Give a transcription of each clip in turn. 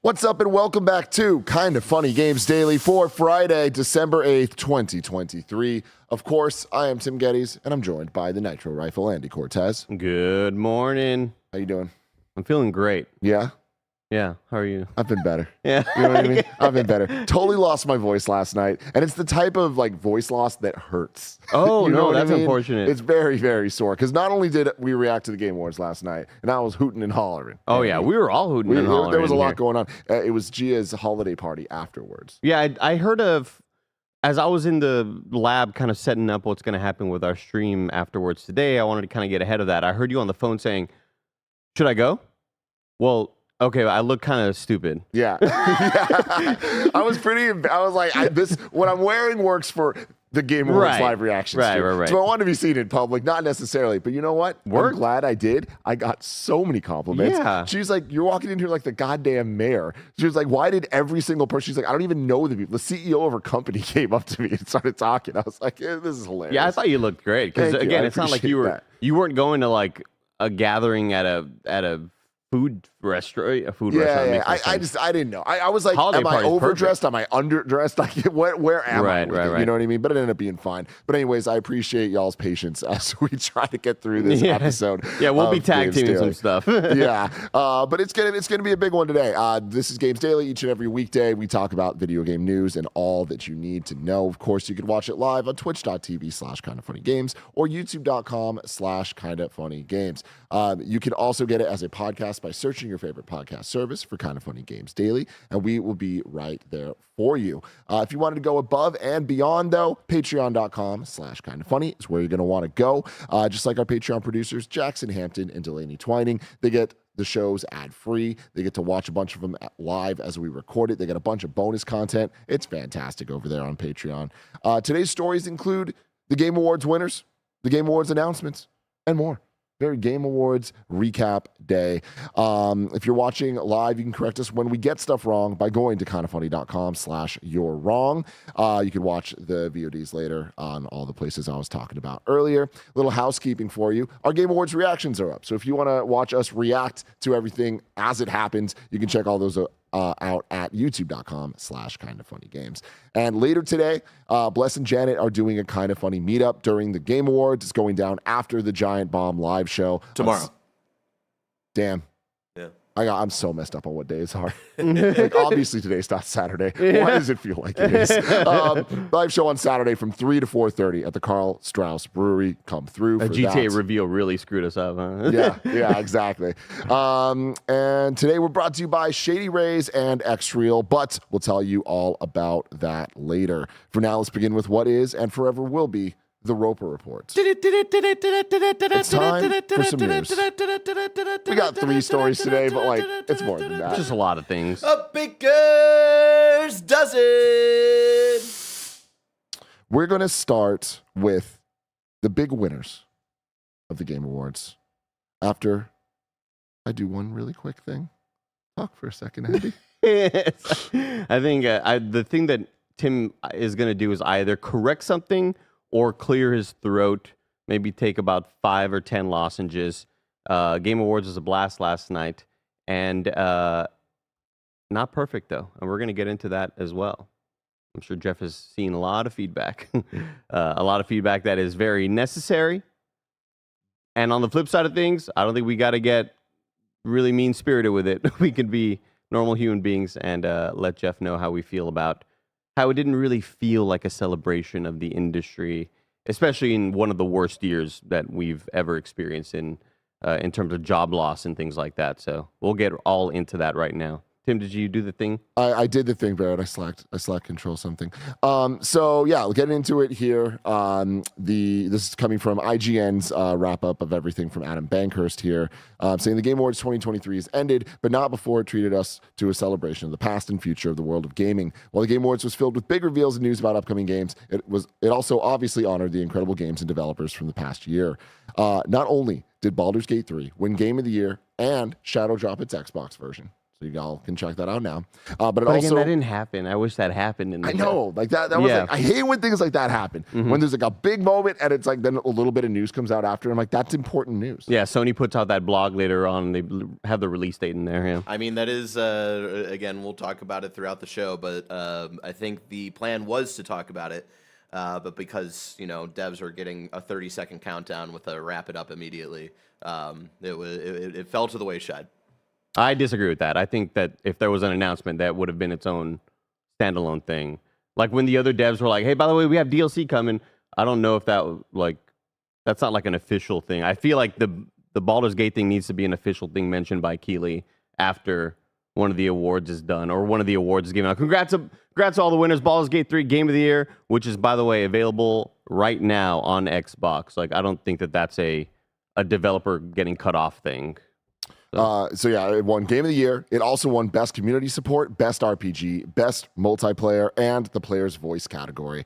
What's up and welcome back to Kinda Funny Games Daily for Friday, December 8th, 2023. Of course, I am Tim Geddes, and I'm joined by the Nitro Rifle, Andy Cortez. Good morning. How you doing? I'm feeling great. Yeah? Yeah, how are you? I've been better. Yeah. You know what I mean? I've been better. Totally lost my voice last night, and it's the type of voice loss that hurts. Oh, you know no, that's I mean? unfortunate. It's very, very sore, because not only did we react to the Game Awards last night, and I was hooting and hollering. Oh, yeah, we were all hooting and hollering. There was a lot going on. It was Gia's holiday party afterwards. Yeah, I heard of, as I was in the lab kind of setting up what's going to happen with our stream afterwards today, I wanted to kind of get ahead of that. I heard you on the phone saying, should I go? Well, okay, I look kind of stupid. Yeah. I was like, what I'm wearing works for the Game Awards live reaction stream. Right. So I wanted to be seen in public, not necessarily. But you know what? Work? I'm glad I did. I got so many compliments. Yeah. She was like, you're walking in here like the goddamn mayor. She was like, why did every single person? She's like, I don't even know the people. The CEO of her company came up to me and started talking. I was like, this is hilarious. Yeah, I thought you looked great. Because, again, it's not like you weren't going to like a gathering at a food restaurant. Yeah. I didn't know. I was like, am I overdressed? Am I underdressed? Like, where am I? Right. You know what I mean? But it ended up being fine. But anyways, I appreciate y'all's patience as we try to get through this episode. Yeah, we'll be tag teaming some stuff. Yeah, but it's gonna be a big one today. This is Games Daily. Each and every weekday, we talk about video game news and all that you need to know. Of course, you can watch it live on twitch.tv/kindafunnygames or youtube.com/kindafunnygames. You can also get it as a podcast by searching your favorite podcast service for Kinda Funny Games Daily, and we will be right there for you. If you wanted to go above and beyond, though, patreon.com/kindafunny is where you're going to want to go. Just like our Patreon producers, Jackson Hampton and Delaney Twining, they get the shows ad-free. They get to watch a bunch of them live as we record it. They get a bunch of bonus content. It's fantastic over there on Patreon. Today's stories include the Game Awards winners, the Game Awards announcements, and more. Very Game Awards recap day. If you're watching live, you can correct us when we get stuff wrong by going to kindafunny.com/you're wrong. You can watch the VODs later on all the places I was talking about earlier. Little housekeeping for you. Our Game Awards reactions are up. So if you want to watch us react to everything as it happens, you can check all those out at youtube.com/kindafunnygames. And later today, Bless and Janet are doing a Kinda Funny meetup during the Game Awards. It's going down after the Giant Bomb live show. Tomorrow. Damn. Yeah. I'm so messed up on what days are. Like, obviously, today's not Saturday. Why does it feel like it is? Live show on Saturday from 3 to 4:30 at the Karl Strauss Brewery. Come through for GTA that. reveal really screwed us up, huh? Yeah, exactly. And today we're brought to you by Shady Rays and X-Reel, but we'll tell you all about that later. For now, let's begin with what is and forever will be the Roper Report. It's time for some news. We got 3 stories today, but it's more than that. Just a lot of things. A baker's dozen. We're going to start with the big winners of the Game Awards. After I do one really quick thing. Talk for a second, Andy. I think the thing that Tim is going to do is either correct something or clear his throat, maybe take about 5 or 10 lozenges. Game Awards was a blast last night, and not perfect, though. And we're going to get into that as well. I'm sure Jeff has seen a lot of feedback, a lot of feedback that is very necessary. And on the flip side of things, I don't think we got to get really mean-spirited with it. We can be normal human beings and let Jeff know how we feel about how it didn't really feel like a celebration of the industry, especially in one of the worst years that we've ever experienced in terms of job loss and things like that. So we'll get all into that right now. Tim, did you do the thing? I did the thing, Barrett. I slacked control something. So yeah, we'll get into it here. This is coming from IGN's wrap up of everything from Adam Bankhurst here, saying the Game Awards 2023 has ended, but not before it treated us to a celebration of the past and future of the world of gaming. While the Game Awards was filled with big reveals and news about upcoming games, it also obviously honored the incredible games and developers from the past year. Not only did Baldur's Gate 3 win Game of the Year and Shadow drop its Xbox version. So you all can check that out now. But But also, again, that didn't happen. I wish that happened. I know, like that was Yeah. like, I hate when things like that happen. When there's like a big moment and it's like then a little bit of news comes out after. I'm like, that's important news. Yeah, Sony puts out that blog later on. They have the release date in there. Yeah. I mean, that is, again, we'll talk about it throughout the show, but I think the plan was to talk about it. But because, devs were getting a 30-second countdown with a wrap it up immediately, it fell to the wayside. I disagree with that. I think that if there was an announcement, that would have been its own standalone thing. Like when the other devs were like, "Hey, by the way, we have DLC coming." I don't know if that's not like an official thing. I feel like the Baldur's Gate thing needs to be an official thing mentioned by Keighley after one of the awards is done or one of the awards is given out. Congrats to all the winners. Baldur's Gate 3 Game of the Year, which is, by the way, available right now on Xbox. Like, I don't think that that's a developer getting cut off thing. So yeah, it won Game of the Year. It also won Best Community Support, Best RPG, Best Multiplayer, and the Player's Voice category,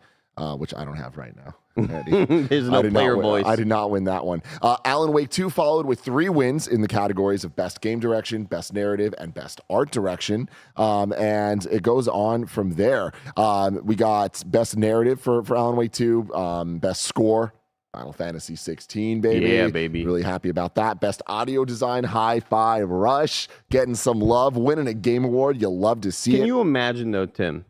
which I don't have right now. There's no player voice. I did not win that one. Alan Wake 2 followed with 3 wins in the categories of Best Game Direction, Best Narrative, and Best Art Direction. And it goes on from there. We got Best Narrative for Alan Wake 2, Best Score, Final Fantasy 16, baby. Yeah, baby. Really happy about that. Best Audio Design, Hi-Fi Rush, getting some love, winning a Game Award. You love to see it. Can you imagine, though, Tim?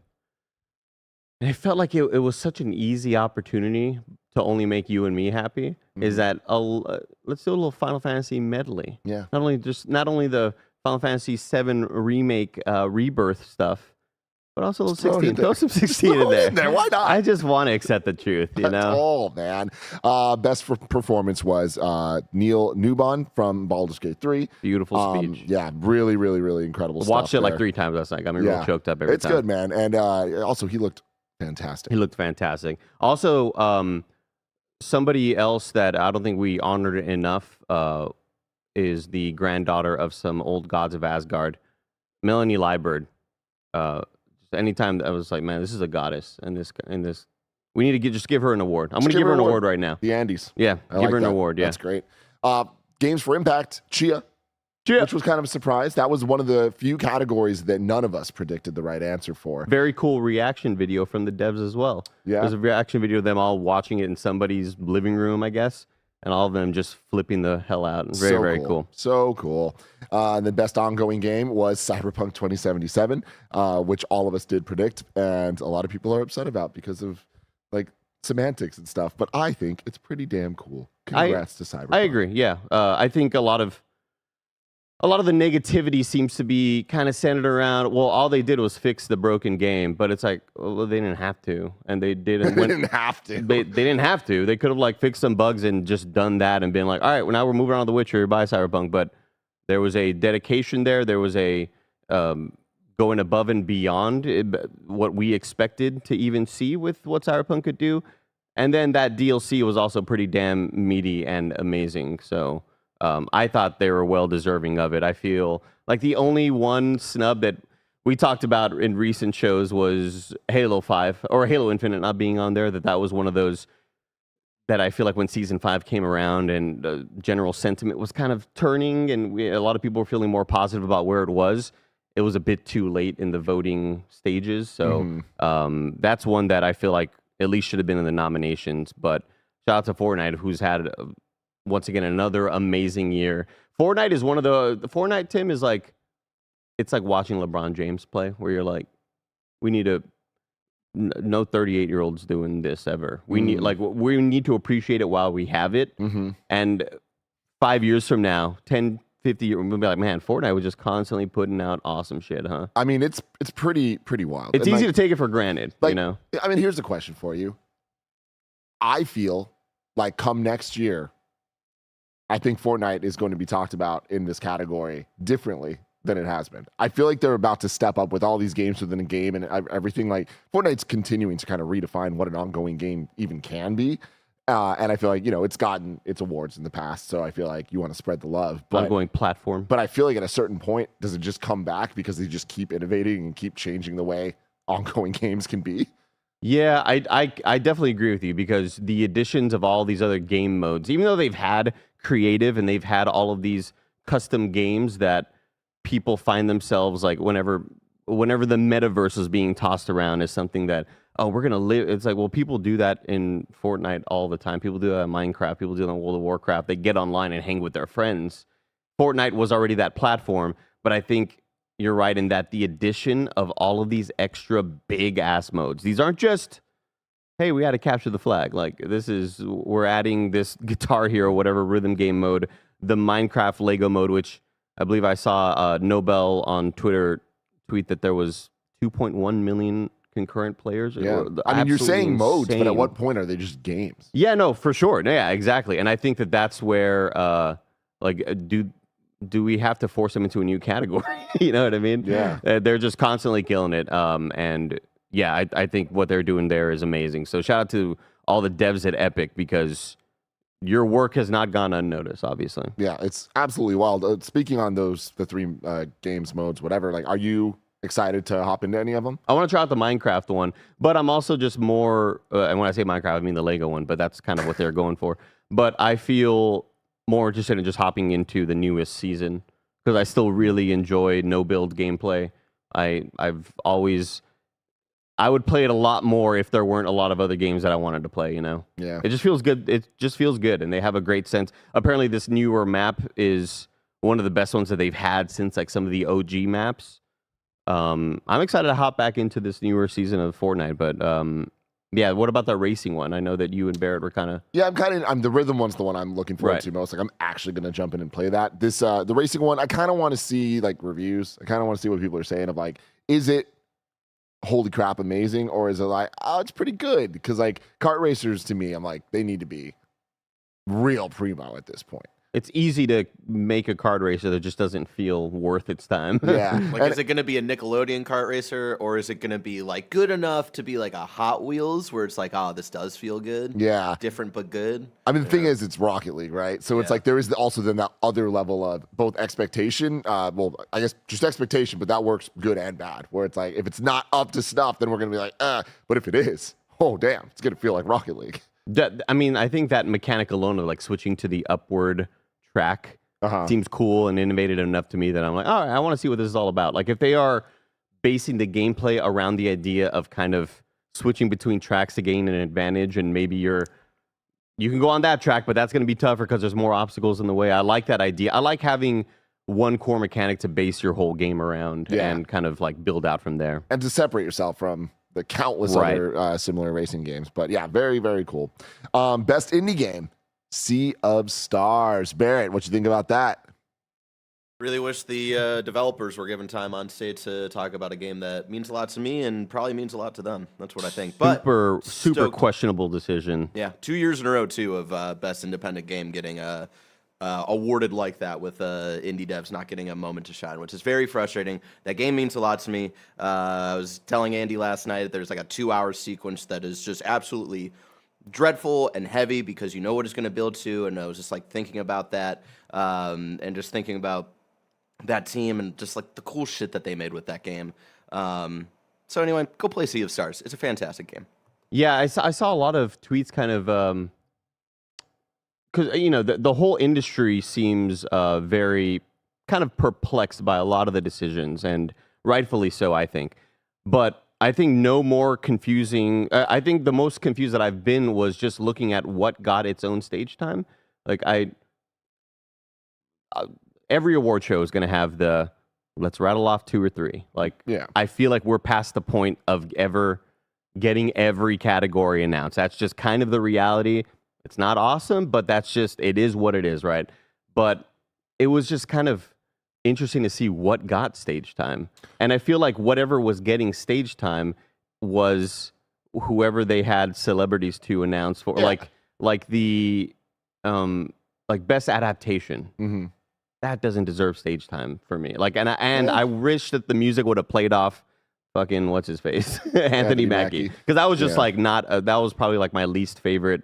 And it felt like it was such an easy opportunity to only make you and me happy. Is that let's do a little Final Fantasy medley? Yeah. Not only the Final Fantasy 7 remake rebirth stuff, but also a little 16. Throw some 16 in there. Why not? I just want to accept the truth, you That's know. all, man. Best performance was Neil Newbon from Baldur's Gate 3. Beautiful speech. Yeah, really, really, really incredible stuff. Watched it like there. 3 times last night. Got me real choked up every time. It's good, man. And also, he looked fantastic. He looked fantastic. Also, somebody else that I don't think we honored enough is the granddaughter of some old gods of Asgard, Melanie Liebert. Anytime I was like, man, this is a goddess, and this, we need to just give her an award. I'm going to give her an award right now. The Andes. Yeah, give her an that. award. Yeah, That's great. Games for Impact, Chia, which was kind of a surprise. That was one of the few categories that none of us predicted the right answer for. Very cool reaction video from the devs as well. Yeah. There's a reaction video of them all watching it in somebody's living room, I guess, and all of them just flipping the hell out. Very, very cool. So cool. The best ongoing game was Cyberpunk 2077, which all of us did predict, and a lot of people are upset about because of like semantics and stuff. But I think it's pretty damn cool. Congrats to Cyberpunk. I agree. Yeah, I think a lot of the negativity seems to be kind of centered around, well, all they did was fix the broken game, but it's like, well, they didn't have to, and they didn't. They didn't have to. They didn't have to. They could have like fixed some bugs and just done that and been like, all right, well, now we're moving on to The Witcher, bye Cyberpunk. But there was a dedication there. There was a going above and beyond what we expected to even see with what Cyberpunk could do. And then that DLC was also pretty damn meaty and amazing. So I thought they were well deserving of it. I feel like the only one snub that we talked about in recent shows was Halo 5 or Halo Infinite not being on there. That was one of those that I feel like when Season 5 came around and general sentiment was kind of turning and a lot of people were feeling more positive about where it was a bit too late in the voting stages. So that's one that I feel like at least should have been in the nominations. But shout out to Fortnite, who's had, once again, another amazing year. Fortnite is one of the Fortnite, Tim, is like, it's like watching LeBron James play, where you're like, we need to, no 38-year-olds doing this ever. We need to appreciate it while we have it. And 5 years from now, 10, 50 years, we'll be like, man, Fortnite was just constantly putting out awesome shit, huh? I mean, it's pretty wild. It's easy to take it for granted, you know? I mean, here's the question for you. I feel like come next year, I think Fortnite is going to be talked about in this category differently than it has been. I feel like they're about to step up with all these games within a game and everything. Like Fortnite's continuing to kind of redefine what an ongoing game even can be. And I feel like, it's gotten its awards in the past. So I feel like you want to spread the love. But, ongoing platform. But I feel like at a certain point, does it just come back because they just keep innovating and keep changing the way ongoing games can be? Yeah, I definitely agree with you because the additions of all these other game modes, even though they've had creative and they've had all of these custom games that people find themselves like whenever the metaverse is being tossed around as something that, oh, we're gonna live. It's like, well, people do that in Fortnite all the time. People do that in Minecraft. People do that in World of Warcraft. They get online and hang with their friends. Fortnite was already that platform, but I think you're right in that the addition of all of these extra big ass modes. These aren't just, hey, we got to capture the flag. Like we're adding this Guitar Hero, whatever rhythm game mode, the Minecraft Lego mode, which I believe I saw Nobel on Twitter tweet that there was 2.1 million concurrent players. Yeah. I mean, you're saying modes, but at what point are they just games? Yeah, no, for sure. No, yeah, exactly. And I think that's where, do we have to force them into a new category? You know what I mean? Yeah. They're just constantly killing it. And yeah, I think what they're doing there is amazing. So shout out to all the devs at Epic, because your work has not gone unnoticed, obviously. Yeah, it's absolutely wild. Speaking on the 3 games modes, whatever, like, are you excited to hop into any of them? I want to try out the Minecraft one, but I'm also just more, and when I say Minecraft, I mean the Lego one, but that's kind of what they're going for. But I feel more interested in just hopping into the newest season, because I still really enjoy no-build gameplay. I would play it a lot more if there weren't a lot of other games that I wanted to play, you know? Yeah. It just feels good. It just feels good, and they have a great sense. Apparently, this newer map is one of the best ones that they've had since, like, some of the OG maps. I'm excited to hop back into this newer season of Fortnite, but yeah, what about the racing one? I know that you and Barrett were kind of... Yeah, I'm the rhythm one's the one I'm looking forward to most. Like, I'm actually going to jump in and play that. This, the racing one, I kind of want to see, like, reviews. I kind of want to see what people are saying of, like, is it holy crap amazing, or is it like, oh, it's pretty good? Because, like, kart racers, to me, I'm like, they need to be real primo at this point. It's easy to make a kart racer that just doesn't feel worth its time. Yeah. Like, is it going to be a Nickelodeon kart racer, or is it going to be, like, good enough to be like a Hot Wheels, where it's like, oh, this does feel good? Yeah. Different but good? I mean, the thing is, it's Rocket League, right? So it's like there is also then that other level of both expectation, well, I guess just expectation, but that works good and bad, where it's like, if it's not up to snuff, then we're going to be like, but if it is, oh, damn, it's going to feel like Rocket League. I mean, I think that mechanic alone of, like, switching to the upward track seems cool and innovative enough to me that I'm like, all right, I want to see what this is all about. Like, if they are basing the gameplay around the idea of kind of switching between tracks to gain an advantage, and maybe you can go on that track, but that's going to be tougher because there's more obstacles in the way. I like that idea. I like having one core mechanic to base your whole game around and kind of, like, build out from there. And to separate yourself from the countless other similar racing games. But yeah, very, very cool. Best indie game. Sea of Stars. Barrett, what you think about that? Really wish the developers were given time on stage to talk about a game that means a lot to me and probably means a lot to them. That's what I think. But super questionable decision. Yeah, 2 years in a row too of best independent game getting awarded like that, with indie devs not getting a moment to shine, which is very frustrating. That game means a lot to me. I was telling Andy last night that there's like a 2-hour sequence that is just absolutely dreadful and heavy, because you know what it's going to build to, and I was just like thinking about that, and just thinking about that team and just like the cool shit that they made with that game. So anyway, go play Sea of Stars. It's a fantastic game. Yeah, I saw a lot of tweets kind of because you know the whole industry seems very kind of perplexed by a lot of the decisions, and rightfully so, I think. But I think no more confusing. I think the most confused that I've been was just looking at what got its own stage time. Like every award show is going to have the let's rattle off 2 or 3. Like, yeah. I feel like we're past the point of ever getting every category announced. That's just kind of the reality. It's not awesome, but it is what it is, right? But it was just kind of interesting to see what got stage time. And I feel like whatever was getting stage time was whoever they had celebrities to announce for, like the best adaptation. Mm-hmm. That doesn't deserve stage time for me. Like, and I wish that the music would have played off fucking what's his face, Anthony Mackie, because that was just like not. That was probably like my least favorite.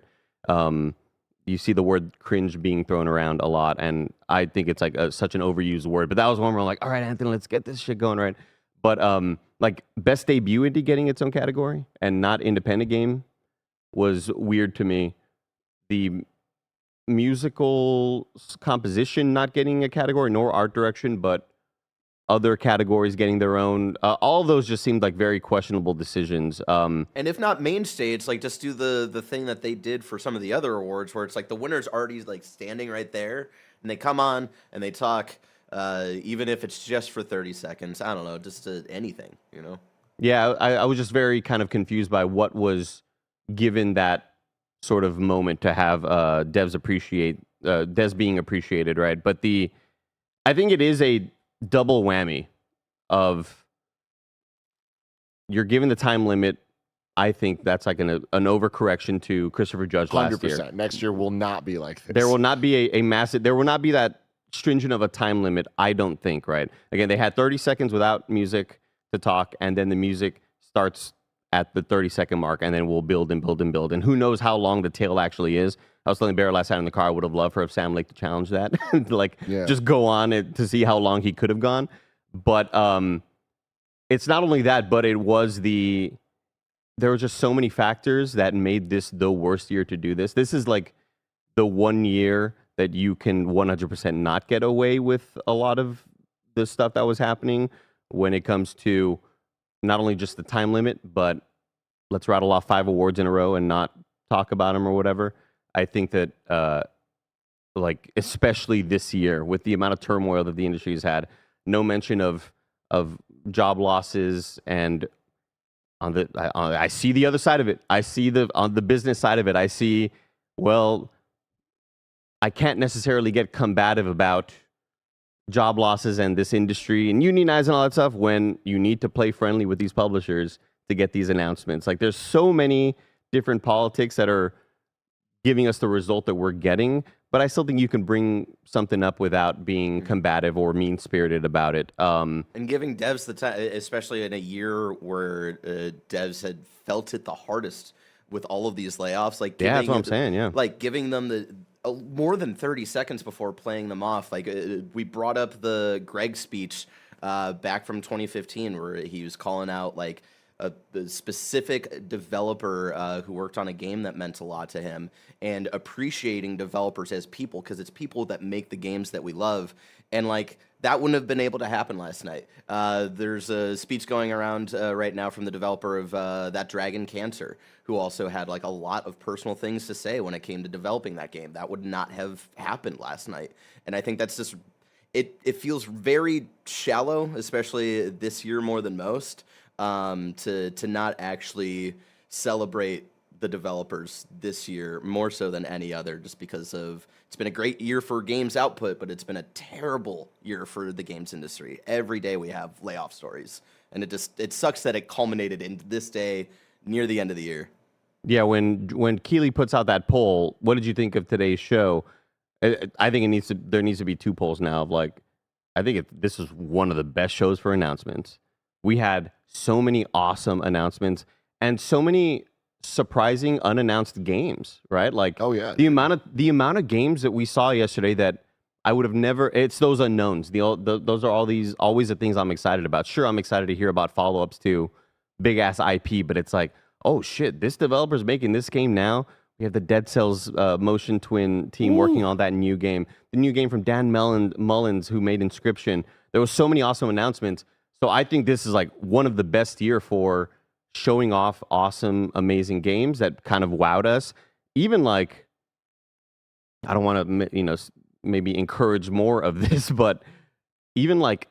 You see the word cringe being thrown around a lot, and I think it's like such an overused word. But that was one where I'm like, all right, Anthony, let's get this shit going, right? But like best debut indie getting its own category and not independent game was weird to me. The musical composition not getting a category, nor art direction, but other categories getting their own. All of those just seemed like very questionable decisions. And if not main stage, like just do the thing that they did for some of the other awards, where it's like the winner's already like standing right there, and they come on and they talk, even if it's just for 30 seconds. I don't know, just anything, you know? Yeah, I was just very kind of confused by what was given that sort of moment to have devs being appreciated, right? But I think it is a double whammy of you're given the time limit. I think that's like an overcorrection to Christopher Judge last year. 100%. Next year will not be like this. There will not be a massive. There will not be that stringent of a time limit. I don't think. Right. Again, they had 30 seconds without music to talk, and then the music starts at the 30-second mark, and then we'll build and build and build. And who knows how long the tail actually is. I was telling Barrett last night in the car, I would have loved for Sam Lake to challenge that. Just go on to see how long he could have gone. But it's not only that, but it was there were just so many factors that made this the worst year to do this. This is like the one year that you can 100% not get away with a lot of the stuff that was happening when it comes to not only just the time limit, but let's rattle off 5 awards in a row and not talk about them or whatever. I think that, especially this year, with the amount of turmoil that the industry has had, no mention of job losses, and I see the other side of it. I see on the business side of it. I see, well, I can't necessarily get combative about job losses and this industry and unionize and all that stuff when you need to play friendly with these publishers to get these announcements. Like, there's so many different politics that are giving us the result that we're getting, but I still think you can bring something up without being combative or mean-spirited about it. And giving devs the time, especially in a year where devs had felt it the hardest with all of these layoffs. Like, that's what I'm saying, yeah. Like, giving them more than 30 seconds before playing them off. Like, we brought up the Greg speech back from 2015 where he was calling out, like, a specific developer who worked on a game that meant a lot to him, and appreciating developers as people, because it's people that make the games that we love. And like, that wouldn't have been able to happen last night. There's a speech going around right now from the developer of That Dragon Cancer, who also had like a lot of personal things to say when it came to developing that game. That would not have happened last night. And I think that's just, it feels very shallow, especially this year more than most. To not actually celebrate the developers this year more so than any other, just because of, it's been a great year for games output, but it's been a terrible year for the games industry. Every day we have layoff stories, and it sucks that it culminated in this day near the end of the year. Yeah, when Keeley puts out that poll, what did you think of today's show? I think there needs to be 2 polls now of like, I think this is one of the best shows for announcements. We had so many awesome announcements and so many surprising unannounced games, right? Like, oh yeah, the amount of games that we saw yesterday that I would have never. It's those unknowns. Those are always the things I'm excited about. Sure, I'm excited to hear about follow-ups to big ass IP, but it's like, oh shit, this developer's making this game now. We have the Dead Cells motion twin team working on that new game. The new game from Dan Mullins, who made Inscription. There was so many awesome announcements. So I think this is like one of the best year for showing off awesome, amazing games that kind of wowed us. Even like, I don't want to, maybe encourage more of this, but even like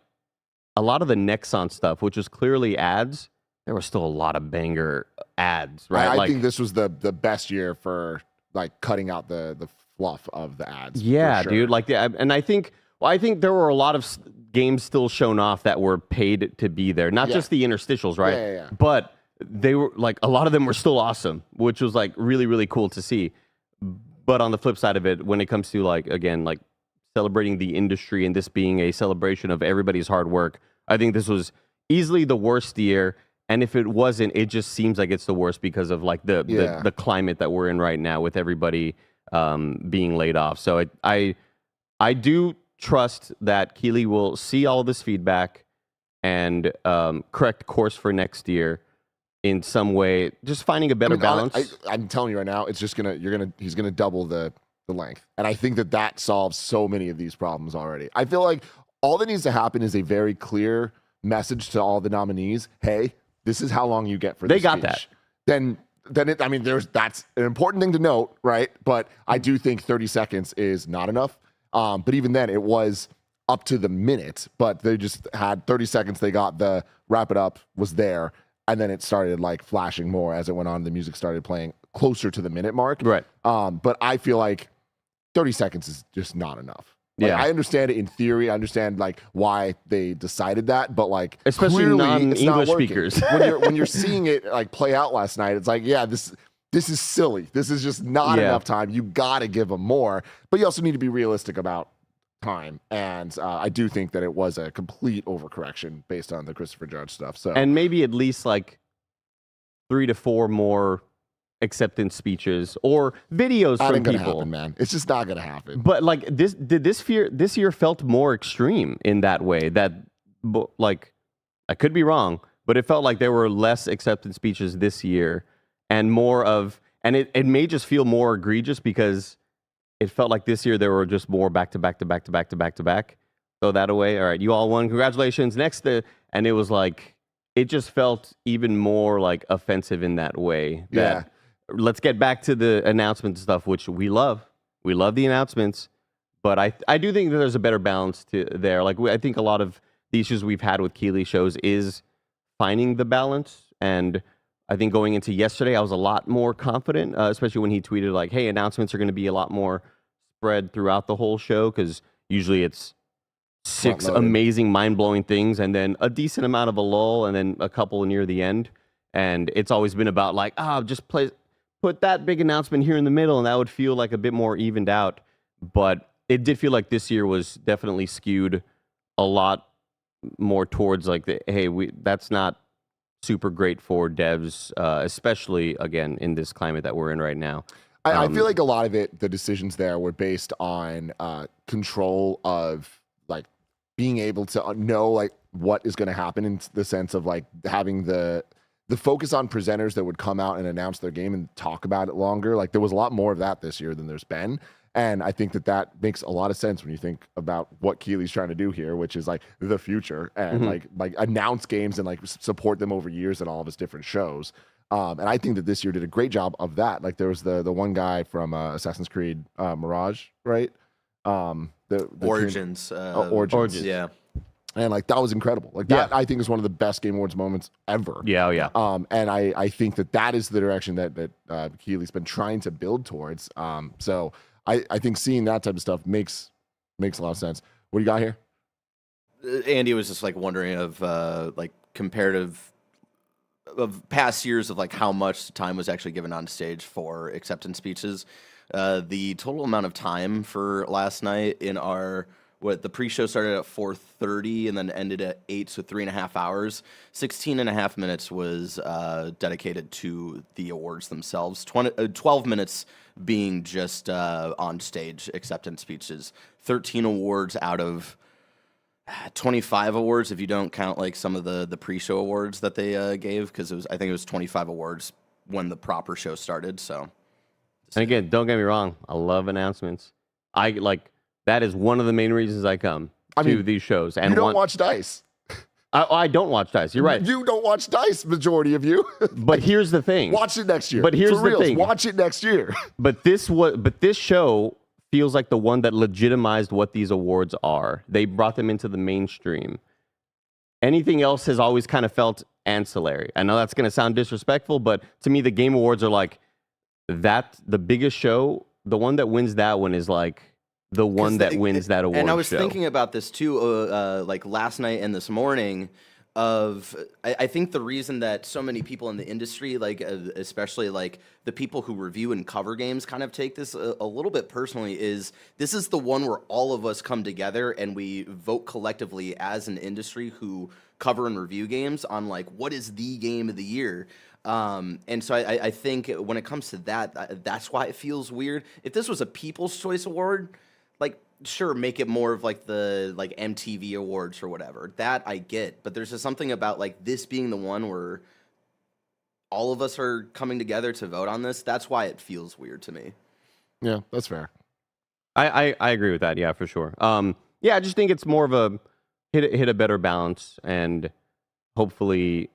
a lot of the Nexon stuff, which was clearly ads, there were still a lot of banger ads, right? I think this was the best year for like cutting out the fluff of the ads. Yeah, sure. dude. Like, and I think there were a lot of games still shown off that were paid to be there. Not just the interstitials, right? Yeah. But they were like, a lot of them were still awesome, which was like really, really cool to see. But on the flip side of it, when it comes to like, again, like celebrating the industry and this being a celebration of everybody's hard work, I think this was easily the worst year. And if it wasn't, it just seems like it's the worst because of like the climate that we're in right now with everybody being laid off. So I do trust that Keeley will see all this feedback and correct course for next year in some way, just finding a better balance. I'm telling you right now, it's just he's gonna double the length, and I think that solves so many of these problems already. I feel like all that needs to happen is a very clear message to all the nominees. Hey, this is how long you get for this They got speech. that. Then it, I mean, that's an important thing to note, right? But I do think 30 seconds is not enough. But even then, it was up to the minute, but they just had 30 seconds. They got the wrap it up was there. And then it started like flashing more as it went on. The music started playing closer to the minute mark. Right. But I feel like 30 seconds is just not enough. Like, I understand it in theory. I understand like why they decided that, but like especially non-English speakers. when you're seeing it like play out last night, it's like, yeah, this is silly. This is just not enough time. You got to give them more, but you also need to be realistic about time. And I do think that it was a complete overcorrection based on the Christopher Judge stuff. So and maybe at least like 3 to 4 more acceptance speeches or videos that from ain't gonna people. happen, man. It's just not gonna happen. But like this year felt more extreme in that way. That like I could be wrong, but it felt like there were less acceptance speeches this year and more of, and it may just feel more egregious because it felt like this year there were just more back to back to back to back to back to back. Throw that away. All right, you all won. Congratulations. Next, and it was like it just felt even more like offensive in that way. That, let's get back to the announcement stuff, which we love. We love the announcements, but I do think that there's a better balance to there. Like I think a lot of the issues we've had with Keeley shows is finding the balance. And I think going into yesterday, I was a lot more confident, especially when he tweeted like, "Hey, announcements are going to be a lot more spread throughout the whole show," because usually it's 6 amazing, mind-blowing things, and then a decent amount of a lull, and then a couple near the end. And it's always been about like, just put that big announcement here in the middle, and that would feel like a bit more evened out. But it did feel like this year was definitely skewed a lot more towards like that's not super great for devs, especially again in this climate that we're in right now. I feel like a lot of it, the decisions there were based on control of like being able to know like what is going to happen in the sense of like having the focus on presenters that would come out and announce their game and talk about it longer. Like there was a lot more of that this year than there's been. And I think that makes a lot of sense when you think about what Keeley's trying to do here, which is like the future and like announce games and like support them over years in all of his different shows. And I think that this year did a great job of that. Like there was the one guy from Assassin's Creed Mirage, right? The Origins. Origins. Yeah. And like that was incredible. Like that, I think is one of the best Game Awards moments ever. Yeah. And I think that is the direction that Keeley's been trying to build towards. So I think seeing that type of stuff makes a lot of sense. What do you got here? Andy was just like wondering of like comparative of past years of like how much time was actually given on stage for acceptance speeches. The total amount of time for last night in the pre-show started at 4:30 and then ended at 8, so 3.5 hours. 16.5 minutes was dedicated to the awards themselves. 12 minutes being just on stage acceptance speeches. 13 awards out of 25 awards if you don't count like some of the pre-show awards that they gave, because I think it was 25 awards when the proper show started. So, and again, don't get me wrong, I love announcements. That is one of the main reasons I come to these shows. And you don't watch DICE. I don't watch DICE. You're right. You don't watch DICE, majority of you. But here's the thing. Watch it next year. But here's For the thing. Watch it next year. But this show feels like the one that legitimized what these awards are. They brought them into the mainstream. Anything else has always kind of felt ancillary. I know that's going to sound disrespectful, but to me, the Game Awards are like the biggest show. The one that wins that one is like the one that wins that award. And I was show. thinking about this too, like last night and this morning. I think the reason that so many people in the industry, like especially like the people who review and cover games, kind of take this a little bit personally, is this is the one where all of us come together and we vote collectively as an industry who cover and review games on like what is the game of the year. And so I think when it comes to that, that's why it feels weird. If this was a People's Choice Award, like, sure, make it more of like the like MTV Awards or whatever. That I get, but there's just something about like this being the one where all of us are coming together to vote on this. That's why it feels weird to me. Yeah, that's fair. I agree with that. Yeah, for sure. I just think it's more of hit a better balance, and hopefully,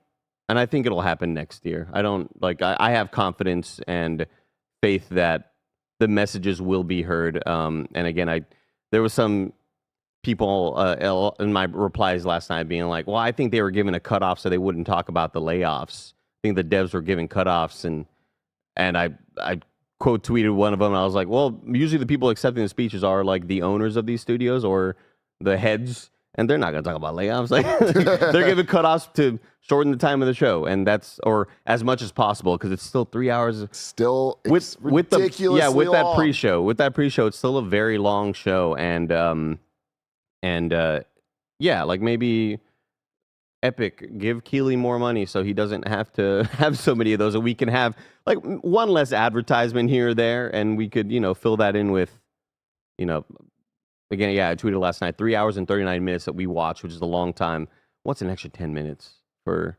and I think it'll happen next year. I have confidence and faith that the messages will be heard. And again, there was some people in my replies last night being like, well, I think they were given a cutoff so they wouldn't talk about the layoffs. I think the devs were given cutoffs, and I quote tweeted one of them, and I was like, well, usually the people accepting the speeches are like the owners of these studios or the heads, and they're not going to talk about layoffs. Like they're giving cutoffs to shorten the time of the show, and that's or as much as possible because it's still 3 hours. Still, with ridiculously with that long. pre-show. With that pre-show, it's still a very long show, and yeah, like maybe Epic give Keeley more money so he doesn't have to have so many of those, and we can have like one less advertisement here or there, and we could fill that in with again, yeah, I tweeted last night 3 hours and 39 minutes that we watch, which is a long time. What's an extra 10 minutes for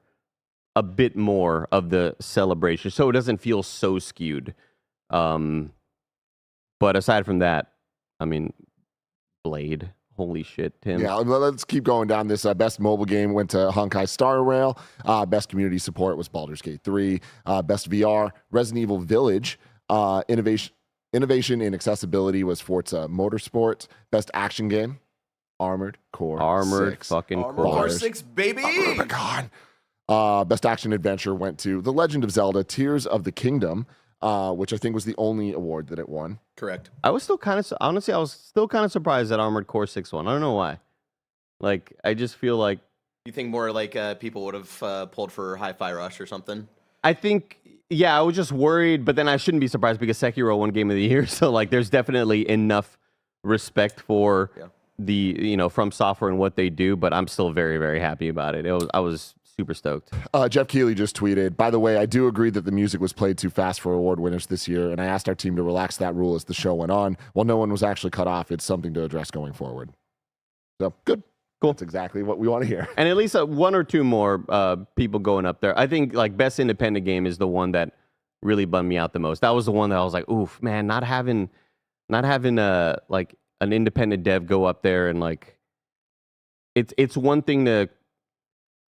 a bit more of the celebration so it doesn't feel so skewed? But aside from that, I mean, Blade. Holy shit, Tim. Yeah, let's keep going down this. Best mobile game went to Honkai Star Rail. Best community support was Baldur's Gate 3. Best VR, Resident Evil Village. Innovation in accessibility was Forza Motorsport. Best action game, Armored Core 6. Fucking Armored Core 6, baby! Oh my god. Best action adventure went to The Legend of Zelda Tears of the Kingdom, which I think was the only award that it won. Correct. I was still kind of surprised that Armored Core 6 won. I don't know why. Like, I just feel like You think more like people would have pulled for Hi-Fi Rush or something? I think, yeah, I was just worried, but then I shouldn't be surprised because Sekiro won Game of the Year. So, like, there's definitely enough respect for the, From Software and what they do, but I'm still very, very happy about it. I was super stoked. Jeff Keighley just tweeted, by the way, I do agree that the music was played too fast for award winners this year, and I asked our team to relax that rule as the show went on. While no one was actually cut off, it's something to address going forward. So, good. Cool. That's exactly what we want to hear. And at least one or two more people going up there. I think, like, Best Independent Game is the one that really bummed me out the most. That was the one that I was like, oof, man, not having like an independent dev go up there and like it's one thing to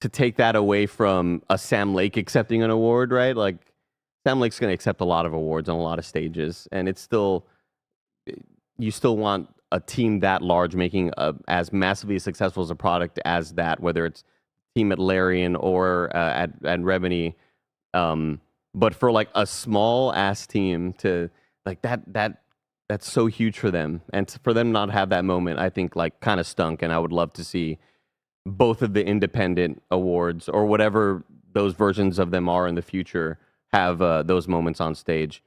take that away from a Sam Lake accepting an award, right? Like Sam Lake's going to accept a lot of awards on a lot of stages, and it's still you still want a team that large making as massively successful as a product as that, whether it's team at Larian or at Remedy. But for like a small ass team to like that's so huge for them, and for them not have that moment, I think like kind of stunk. And I would love to see both of the independent awards or whatever those versions of them are in the future have those moments on stage.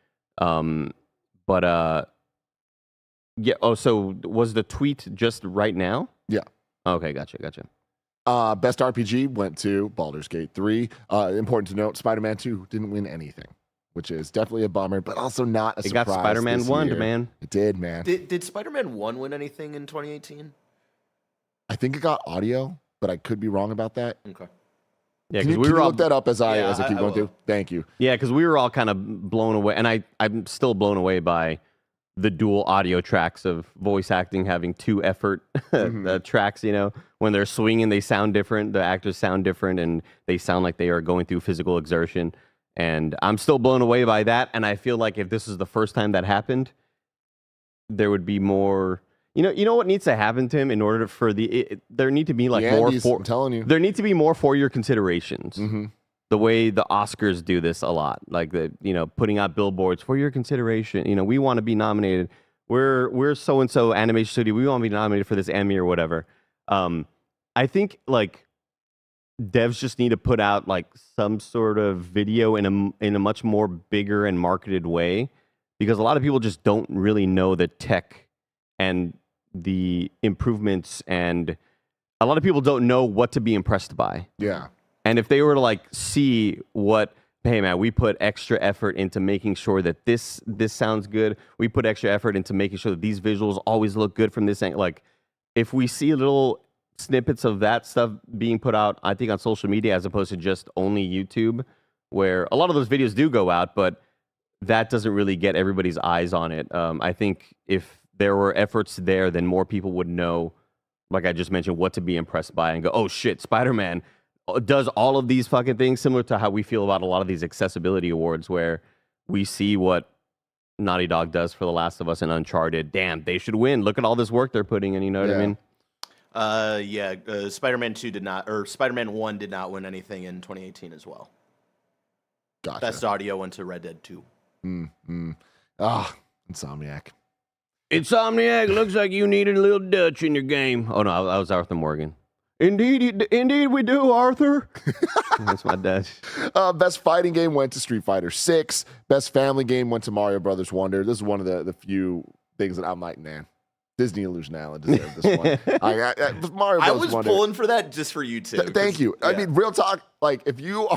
Yeah. Oh, so was the tweet just right now? Yeah. Okay, gotcha. Best RPG went to Baldur's Gate 3. Important to note, Spider-Man 2 didn't win anything, which is definitely a bummer, but also not a surprise. It got Spider-Man 1, man. It did, man. Did Spider-Man 1 win anything in 2018? I think it got audio, but I could be wrong about that. Okay. Yeah, Can you look that up as I keep going through? Thank you. Yeah, because we were all kind of blown away, and I'm still blown away by the dual audio tracks of voice acting having two effort tracks. When they're swinging, they sound different. The actors sound different, and they sound like they are going through physical exertion. And I'm still blown away by that. And I feel like if this is the first time that happened, there would be more. You know what needs to happen, Tim, in order for there need to be like more. I'm telling you, there need to be more for your considerations. Mm-hmm. The way the Oscars do this a lot, like putting out billboards for your consideration. We want to be nominated. We're so and so animation studio. We want to be nominated for this Emmy or whatever. I think like devs just need to put out like some sort of video in a much more bigger and marketed way, because a lot of people just don't really know the tech and the improvements, and a lot of people don't know what to be impressed by. Yeah. And if they were to like see what, hey man, we put extra effort into making sure that this sounds good. We put extra effort into making sure that these visuals always look good from this angle. Like if we see little snippets of that stuff being put out, I think on social media as opposed to just only YouTube, where a lot of those videos do go out, but that doesn't really get everybody's eyes on it. I think if there were efforts there, then more people would know like I just mentioned, what to be impressed by and go, oh shit, Spider-Man does all of these fucking things, similar to how we feel about a lot of these accessibility awards where we see what Naughty Dog does for The Last of Us and Uncharted. Damn, they should win. Look at all this work they're putting in, you know what I mean? Spider-Man 2 did not, or Spider-Man 1 did not win anything in 2018 as well. Gotcha. Best audio went to Red Dead 2. Insomniac. Insomniac, looks like you needed a little Dutch in your game. Oh, no, that was Arthur Morgan. Indeed we do, Arthur. That's my Dutch. Best fighting game went to Street Fighter 6. Best family game went to Mario Brothers Wonder. This is one of the few things that I'm like, man, Disney Illusion Island deserved this one. Mario Brothers I was Wonder. pulling for that just for you two. Thank you. Yeah. I mean, real talk. Like, if you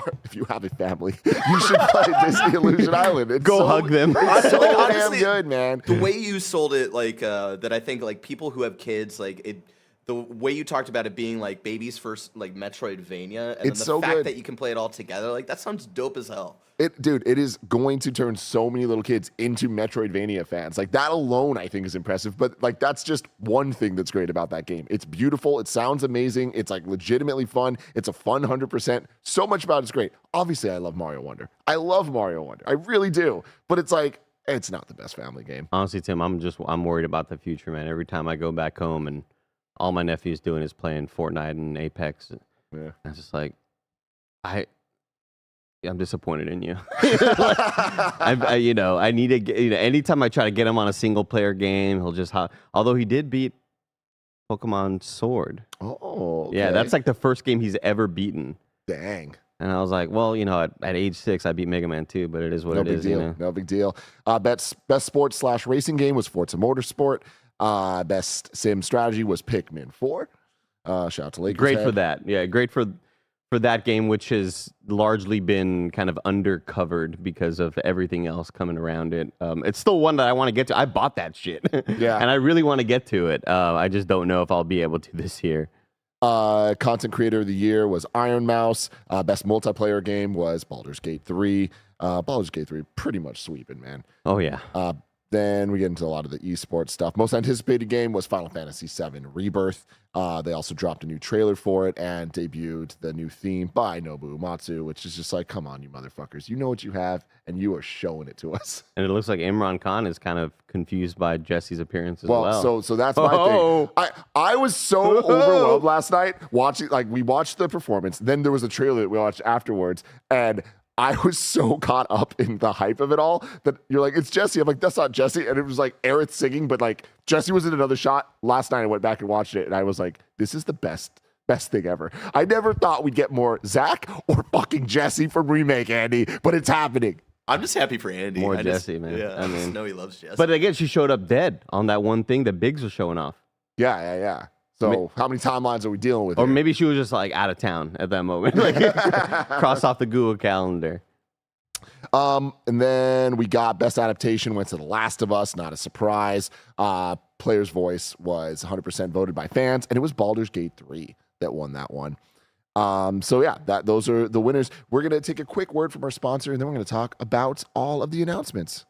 have a family, you should play Disney Illusion Island. It's Go hug them. It's so Like, damn honestly, good, man. The way you sold it, like that, I think like people who have kids, like it. The way you talked about it being like baby's first like Metroidvania, and It's then the so fact good. that you can play it all together, like that sounds dope as hell. Dude, it is going to turn so many little kids into Metroidvania fans. Like, that alone, I think, is impressive. But, like, that's just one thing that's great about that game. It's beautiful. It sounds amazing. It's, like, legitimately fun. It's a fun 100%. So much about it's great. Obviously, I love Mario Wonder. I love Mario Wonder. I really do. But it's, like, it's not the best family game. Honestly, Tim, I'm worried about the future, man. Every time I go back home and all my nephew's doing is playing Fortnite and Apex, Yeah. I'm just like, I'm disappointed in you. I need to get, anytime I try to get him on a single player game, he'll just, although he did beat Pokemon Sword. Oh, okay. Yeah, that's like the first game he's ever beaten. Dang. And I was like, well, at age 6, I beat Mega Man 2, but it is what No it big is. deal. No big deal. Best sports/racing game was Forza Motorsport. Best sim strategy was Pikmin 4. Shout out to Lakers. Great for that. Yeah, great for that game, which has largely been kind of undercovered because of everything else coming around it. It's still one that I want to get to. I bought that shit. Yeah. And I really want to get to it. I just don't know if I'll be able to this year. Content Creator of the Year was Iron Mouse. Best multiplayer game was Baldur's Gate 3. Baldur's Gate 3 pretty much sweeping, man. Oh, yeah. Then we get into a lot of the esports stuff. Most anticipated game was Final Fantasy VII Rebirth. They also dropped a new trailer for it and debuted the new theme by Nobuo Uematsu, which is just like, come on, you motherfuckers. You know what you have, and you are showing it to us. And it looks like Imran Khan is kind of confused by Jesse's appearance as well. So that's my thing. I was so overwhelmed last night watching, like, we watched the performance, then there was a trailer that we watched afterwards, and I was so caught up in the hype of it all that you're like, it's Jesse. I'm like, that's not Jesse. And it was like Aerith singing, but like Jesse was in another shot. Last night I went back and watched it, and I was like, this is the best thing ever. I never thought we'd get more Zach or fucking Jesse from Remake, Andy, but it's happening. I'm just happy for Andy. More Jesse, man. Yeah, I I just mean, know he loves Jesse. but again, she showed up dead on that one thing that Biggs was showing off. Yeah. So how many timelines are we dealing with Or here? maybe she was just like out of town at that moment. Like cross off the Google Calendar. And then we got Best Adaptation went to The Last of Us, not a surprise. Player's Voice was 100% voted by fans, and it was Baldur's Gate 3 that won that one. So yeah, those are the winners. We're going to take a quick word from our sponsor, and then we're going to talk about all of the announcements.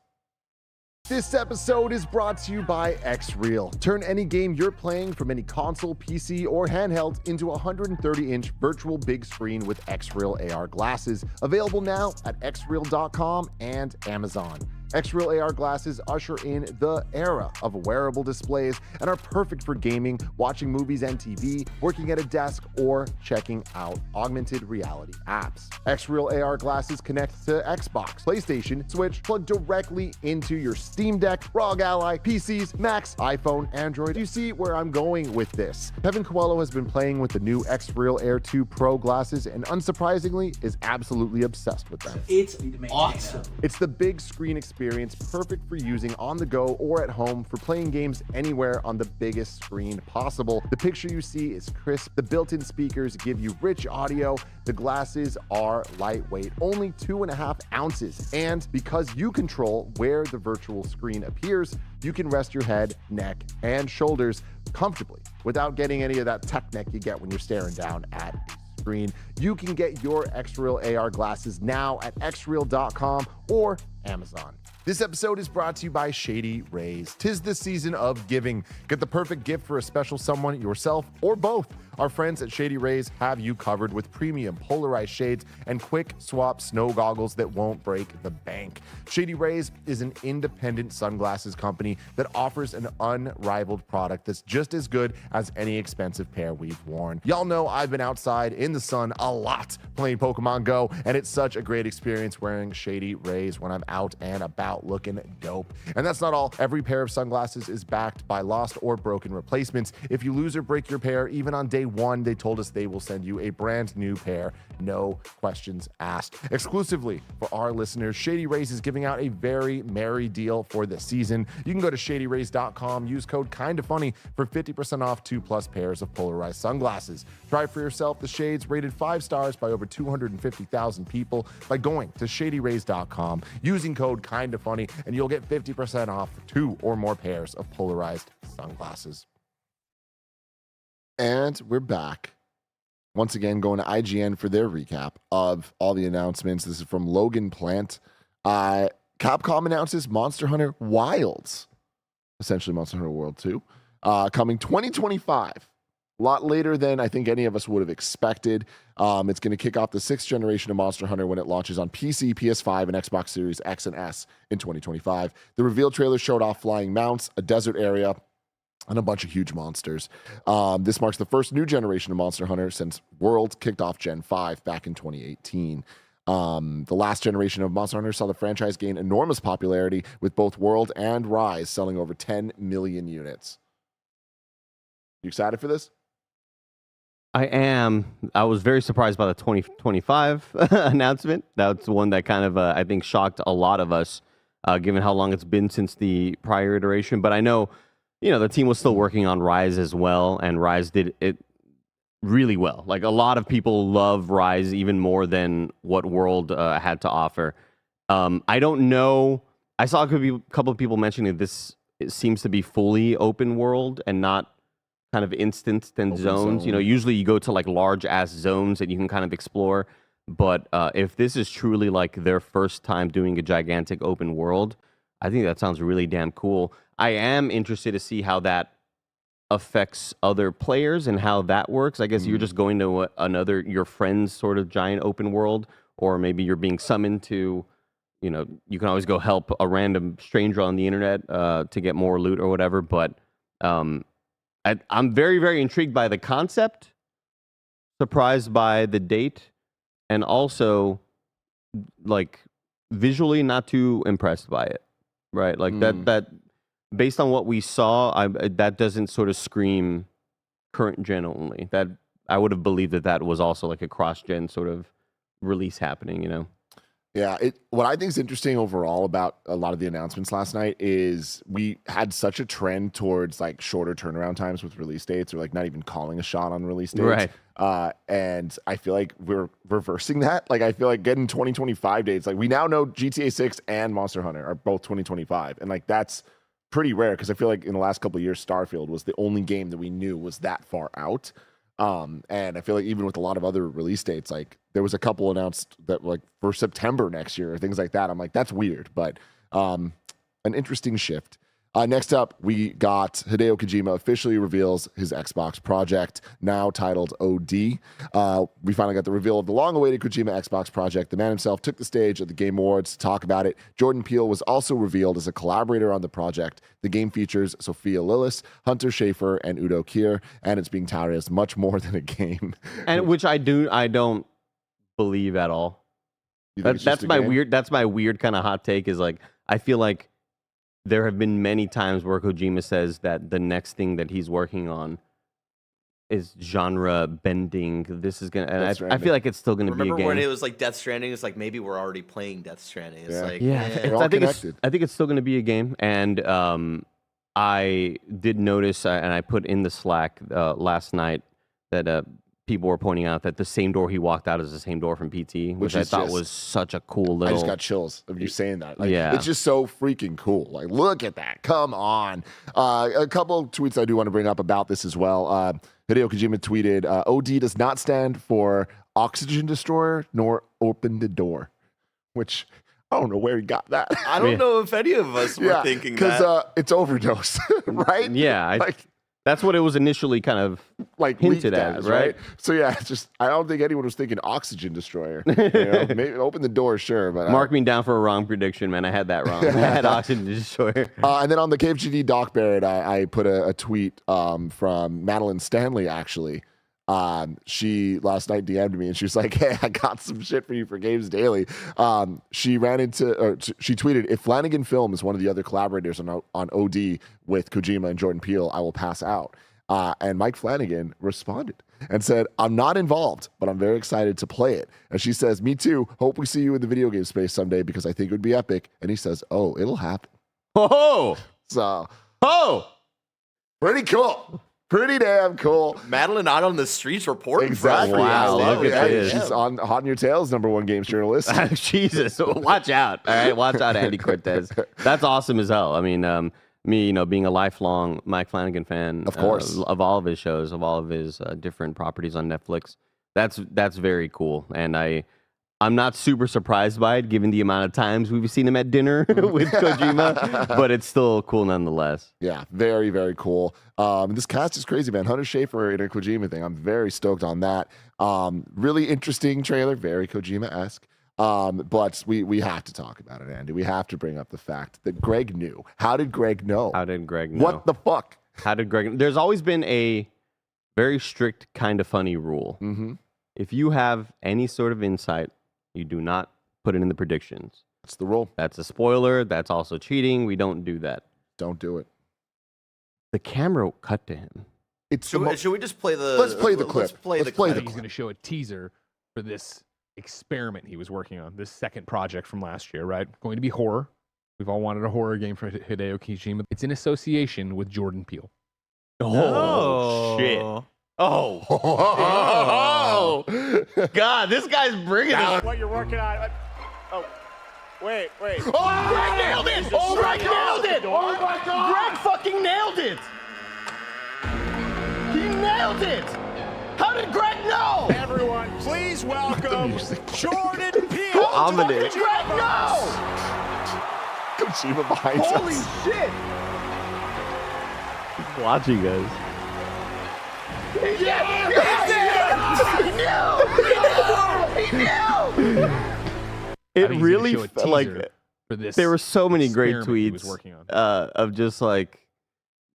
This episode is brought to you by Xreal. Turn any game you're playing from any console, PC, or handheld into a 130-inch virtual big screen with Xreal AR glasses. Available now at xreal.com and Amazon. Xreal AR glasses usher in the era of wearable displays and are perfect for gaming, watching movies and TV, working at a desk, or checking out augmented reality apps. Xreal AR glasses connect to Xbox, PlayStation, Switch, plug directly into your Steam Deck, ROG Ally, PCs, Macs, iPhone, Android. You see where I'm going with this. Kevin Coelho has been playing with the new Xreal Air 2 Pro glasses and unsurprisingly is absolutely obsessed with them. It's awesome. It's the big screen experience, perfect for using on the go or at home for playing games anywhere on the biggest screen possible. The picture you see is crisp. The built-in speakers give you rich audio. The glasses are lightweight, only 2.5 ounces. And because you control where the virtual screen appears, you can rest your head, neck, and shoulders comfortably without getting any of that tech neck you get when you're staring down at the screen. You can get your Xreal AR glasses now at xreal.com or Amazon. This episode is brought to you by Shady Rays. 'Tis the season of giving. Get the perfect gift for a special someone, yourself, or both. Our friends at Shady Rays have you covered with premium polarized shades and quick swap snow goggles that won't break the bank. Shady Rays is an independent sunglasses company that offers an unrivaled product that's just as good as any expensive pair we've worn. Y'all know I've been outside in the sun a lot playing Pokemon Go, and it's such a great experience wearing Shady Rays when I'm out and about looking dope. And that's not all. Every pair of sunglasses is backed by lost or broken replacements. If you lose or break your pair, even on day one, they told us they will send you a brand new pair, no questions asked. Exclusively for our listeners, Shady Rays is giving out a very merry deal for the season. You can go to shadyrays.com, use code KindaFunny for 50% off 2+ pairs of polarized sunglasses. Try for yourself the shades rated 5 stars by over 250,000 people by going to shadyrays.com, using code KindaFunny, and you'll get 50% off 2 or more pairs of polarized sunglasses. And we're back. Once again, going to IGN for their recap of all the announcements. This is from Logan Plant. Capcom announces Monster Hunter Wilds, essentially Monster Hunter World 2, coming 2025. A lot later than I think any of us would have expected. It's going to kick off the 6th generation of Monster Hunter when it launches on PC, PS5, and Xbox Series X and S in 2025. The reveal trailer showed off flying mounts, a desert area, and a bunch of huge monsters. This marks the first new generation of Monster Hunter since World kicked off Gen 5 back in 2018. The last generation of Monster Hunter saw the franchise gain enormous popularity, with both World and Rise selling over 10 million units. You excited for this? I am. I was very surprised by the 2025 announcement. That's the one that kind of, I think, shocked a lot of us, given how long it's been since the prior iteration. But I know, the team was still working on Rise as well, and Rise did it really well. Like, a lot of people love Rise even more than what World had to offer. I don't know. I saw a couple of people mentioning this. It seems to be fully open world and not kind of instanced and zones. Usually you go to like large ass zones that you can kind of explore. But if this is truly like their first time doing a gigantic open world, I think that sounds really damn cool. I am interested to see how that affects other players and how that works. I guess you're just going to your friend's sort of giant open world, or maybe you're being summoned to, you can always go help a random stranger on the internet to get more loot or whatever. But I'm very, very intrigued by the concept, surprised by the date, and also like visually not too impressed by it. Right? Like that based on what we saw, that doesn't sort of scream current gen only. That I would have believed that was also like a cross-gen sort of release happening, Yeah, what I think is interesting overall about a lot of the announcements last night is we had such a trend towards like shorter turnaround times with release dates, or like not even calling a shot on release dates. Right. And I feel like we're reversing that. Like, I feel like getting 2025 dates, like we now know GTA 6 and Monster Hunter are both 2025. And like, that's pretty rare, because I feel like in the last couple of years, Starfield was the only game that we knew was that far out. And I feel like even with a lot of other release dates, like there was a couple announced that like for September next year or things like that. I'm like, that's weird, but an interesting shift. Next up, we got Hideo Kojima officially reveals his Xbox project, now titled OD. We finally got the reveal of the long-awaited Kojima Xbox project. The man himself took the stage at the Game Awards to talk about it. Jordan Peele was also revealed as a collaborator on the project. The game features Sophia Lillis, Hunter Schafer, and Udo Kier, and it's being touted as much more than a game. And which I don't believe at all. That's my weird kind of hot take, is like, I feel like there have been many times where Kojima says that the next thing that he's working on is genre bending. This is gonna, and I feel like it's still gonna be a game. Remember when it was like Death Stranding? It's like maybe we're already playing Death Stranding. It's like, I think it's still gonna be a game. And I did notice, and I put in the Slack last night that people were pointing out that the same door he walked out is the same door from PT, which I thought was such a cool little... I just got chills of you saying that. Like, yeah. It's just so freaking cool. Like, look at that. Come on. A couple of tweets I do want to bring up about this as well. Hideo Kojima tweeted, OD does not stand for Oxygen Destroyer nor Open the Door, which I don't know where he got that. I don't know if any of us were thinking that. Because it's overdose, right? Yeah, that's what it was initially kind of hinted at, right? So yeah, it's just I don't think anyone was thinking oxygen destroyer. Maybe open the door, sure, but mark me down for a wrong prediction, man. I had that wrong. I had oxygen destroyer. And then on the KFGD Doc Barrett, I put a tweet from Madeline Stanley actually. She last night DM'd me and she was like, "Hey, I got some shit for you for Games Daily." She tweeted, "If Flanagan Film is one of the other collaborators on OD with Kojima and Jordan Peele, I will pass out." And Mike Flanagan responded and said, "I'm not involved, but I'm very excited to play it." And she says, "Me too. Hope we see you in the video game space someday because I think it would be epic." And he says, "Oh, it'll happen." Oh, So, pretty cool. Pretty damn cool. Madeline out on the streets reporting. Exactly. Wow, look at this. She's on Hot in Your Tail's #1 games journalist. Jesus, watch out. All right, watch out, Andy Cortez. That's awesome as hell. I mean, me, being a lifelong Mike Flanagan fan, of course, of all of his shows, of all of his different properties on Netflix, that's very cool. And I'm not super surprised by it, given the amount of times we've seen him at dinner with Kojima, but it's still cool nonetheless. Yeah, very, very cool. This cast is crazy, man. Hunter Schafer in a Kojima thing. I'm very stoked on that. Really interesting trailer, very Kojima-esque. But we have to talk about it, Andy. We have to bring up the fact that Greg knew. How did Greg know? How did Greg know? What the fuck? How did Greg? There's always been a very strict KindaFunny rule. Mm-hmm. If you have any sort of insight, you do not put it in the predictions. That's the rule. That's a spoiler. That's also cheating. We don't do that. Don't do it. The camera cut to him. Should we just play the? Let's play the clip. Let's play the He's going to show a teaser for this experiment he was working on, this second project from last year, right? Going to be horror. We've all wanted a horror game for Hideo Kojima. It's in association with Jordan Peele. Oh, shit. Oh. God, this guy's bringing it. What you're working on. Oh, wait. Oh, Greg nailed it! Oh, Greg nailed it! Oh, my God! Greg fucking nailed it! He nailed it! How did Greg know? Everyone, please welcome Jordan Peele. Ominous. Greg, no! Kojima behind Holy us. shit! He's watching us. It really felt like there were so many great tweets of just like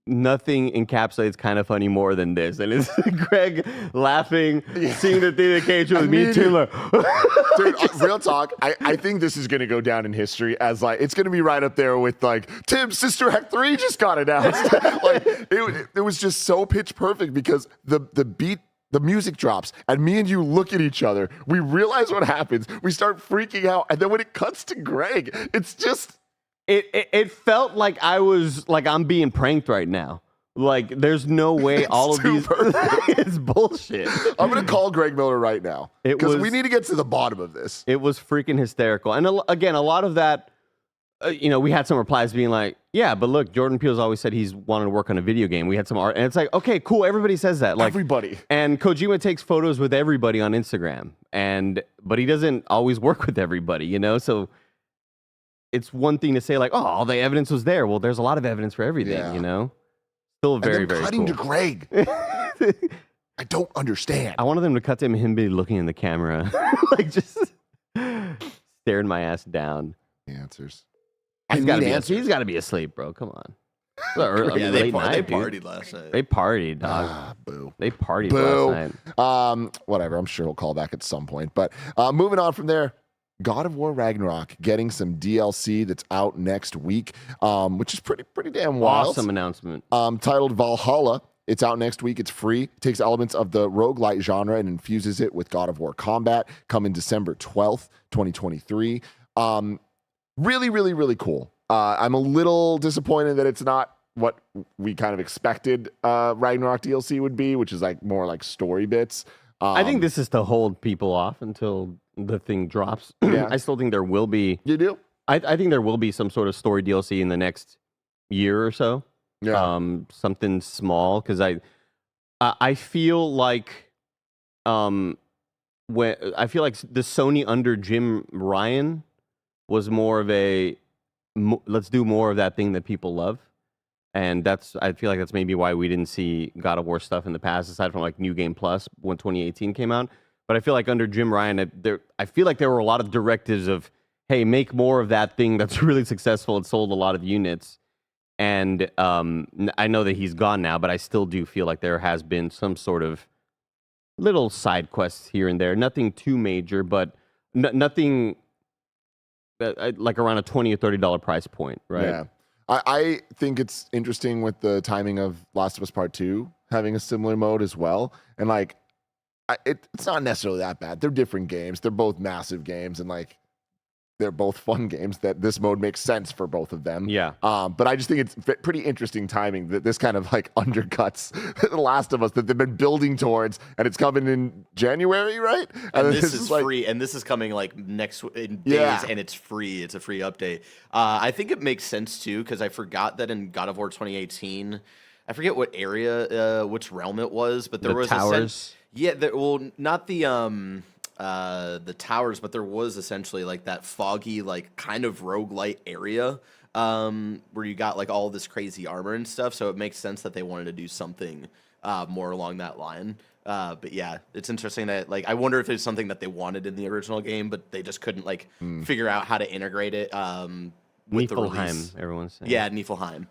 nothing encapsulates KindaFunny more than this, and it's Greg laughing, seeing the thing that came to with me too. Like, dude, real talk. I think this is going to go down in history as like it's going to be right up there with like Tim's Sister Act 3 just got announced. Like it was just so pitch perfect because the beat. The music drops, and me and you look at each other. We realize what happens. We start freaking out, and then when it cuts to Greg, it's just it felt like I'm being pranked right now. Like there's no way all of these. It's bullshit. I'm gonna call Greg Miller right now because we need to get to the bottom of this. It was freaking hysterical, and again, a lot of that. We had some replies being like, "Yeah, but look, Jordan Peele's always said he's wanted to work on a video game." We had some art, and it's like, okay, cool. Everybody says that, like everybody. And Kojima takes photos with everybody on Instagram, but he doesn't always work with everybody, So it's one thing to say like, "Oh, all the evidence was there." Well, there's a lot of evidence for everything, Still very, very cutting cool. to Greg. I don't understand. I wanted them to cut to him be looking in the camera, like just staring my ass down. Answers. He's got to be asleep, bro. Come on. They partied last night. They partied, dog. Boo. They partied Boo. last night. Whatever. I'm sure he'll call back at some point. But moving on from there, God of War Ragnarok getting some DLC that's out next week, which is pretty damn wild. Awesome announcement. Titled Valhalla. It's out next week. It's free. It takes elements of the roguelite genre and infuses it with God of War combat. Coming December 12th, 2023. Really, really, really cool. I'm a little disappointed that it's not what we kind of expected Ragnarok DLC would be, which is like more like story bits. I think this is to hold people off until the thing drops. Yeah. I still think there will be. You do? I think there will be some sort of story DLC in the next year or so. Yeah. Something small because I feel like the Sony under Jim Ryan was more of a let's do more of that thing that people love. And I feel like that's maybe why we didn't see God of War stuff in the past, aside from like New Game Plus when 2018 came out. But I feel like under Jim Ryan, I feel like there were a lot of directives of, hey, make more of that thing that's really successful and sold a lot of units. And I know that he's gone now, but I still do feel like there has been some sort of little side quests here and there. Nothing too major, but nothing like around a $20 or $30 price point, right? Yeah. I think it's interesting with the timing of Last of Us Part 2 having a similar mode as well. And like, it's not necessarily that bad. They're different games. They're both massive games, and like, they're both fun games that this mode makes sense for both of them. Yeah. But I just think it's pretty interesting timing that this kind of like undercuts The Last of Us that they've been building towards, and it's coming in January, right? And this is free, and this is coming like next in days, and it's free. It's a free update. I think it makes sense too, because I forgot that in God of War 2018, I forget what area, which realm it was, but there was towers. Not the towers, but there was essentially like that foggy, like kind of roguelite area where you got like all this crazy armor and stuff. So it makes sense that they wanted to do something more along that line. But yeah, it's interesting that like I wonder if it's something that they wanted in the original game, but they just couldn't like figure out how to integrate it with the release. Everyone's saying. Yeah, Niflheim.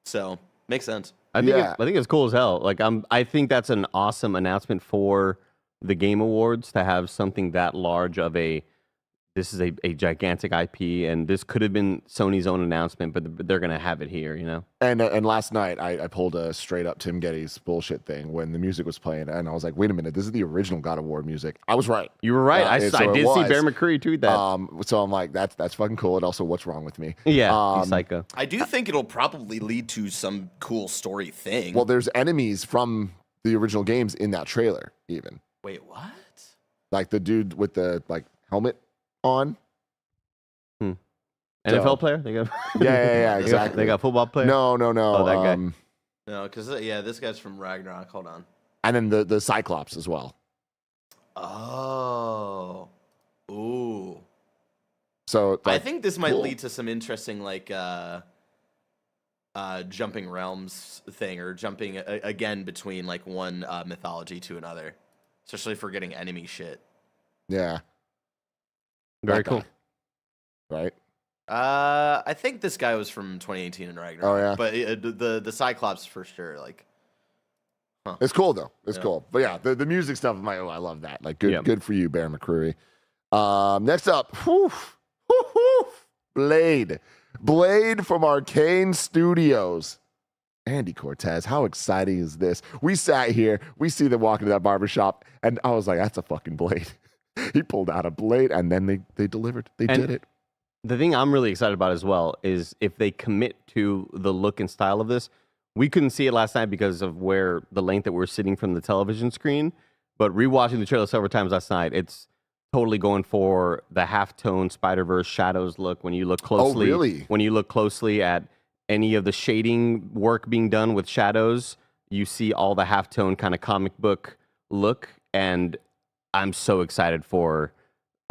So makes sense. I think it's cool as hell. Like I think that's an awesome announcement for the Game Awards to have something that large of this is a gigantic IP, and this could have been Sony's own announcement, but they're gonna have it here, you know. And last night I pulled a straight up Tim Geddes bullshit thing when the music was playing, and I was like, wait a minute, this is the original God of War music. I was right. You were right. I did see Bear McCreary tweet that. So I'm like, that's fucking cool. And also, what's wrong with me? Yeah, he's psycho. I do think it'll probably lead to some cool story thing. Well, there's enemies from the original games in that trailer, even. Wait, what? Like the dude with the like helmet on. NFL player? They got yeah, exactly. They got football player? No. Oh, that guy. No, because this guy's from Ragnarok. Hold on. And then the Cyclops as well. Oh. Ooh. So I think this might lead to some interesting like jumping realms thing, or jumping again between like one mythology to another. Especially for getting enemy shit. Yeah. Very cool. Right? I think this guy was from 2018 in Ragnarok. Oh, yeah? But the Cyclops for sure. Like, It's cool, though. It's cool. But yeah, the music stuff, I love that. Like, good for you, Bear McCreary. Next up, Blade. Blade from Arcane Studios. Andy Cortez, how exciting is this? We sat here, we see them walk into that barbershop, and I was like, that's a fucking Blade. He pulled out a Blade, and then they delivered. They did it. The thing I'm really excited about as well is if they commit to the look and style of this. We couldn't see it last night because of where the length that we're sitting from the television screen, but rewatching the trailer several times last night, it's totally going for the halftone Spider-Verse Shadows look. When you look closely, Oh, really? When you look closely at any of the shading work being done with shadows, you see all the halftone kind of comic book look, and I'm so excited for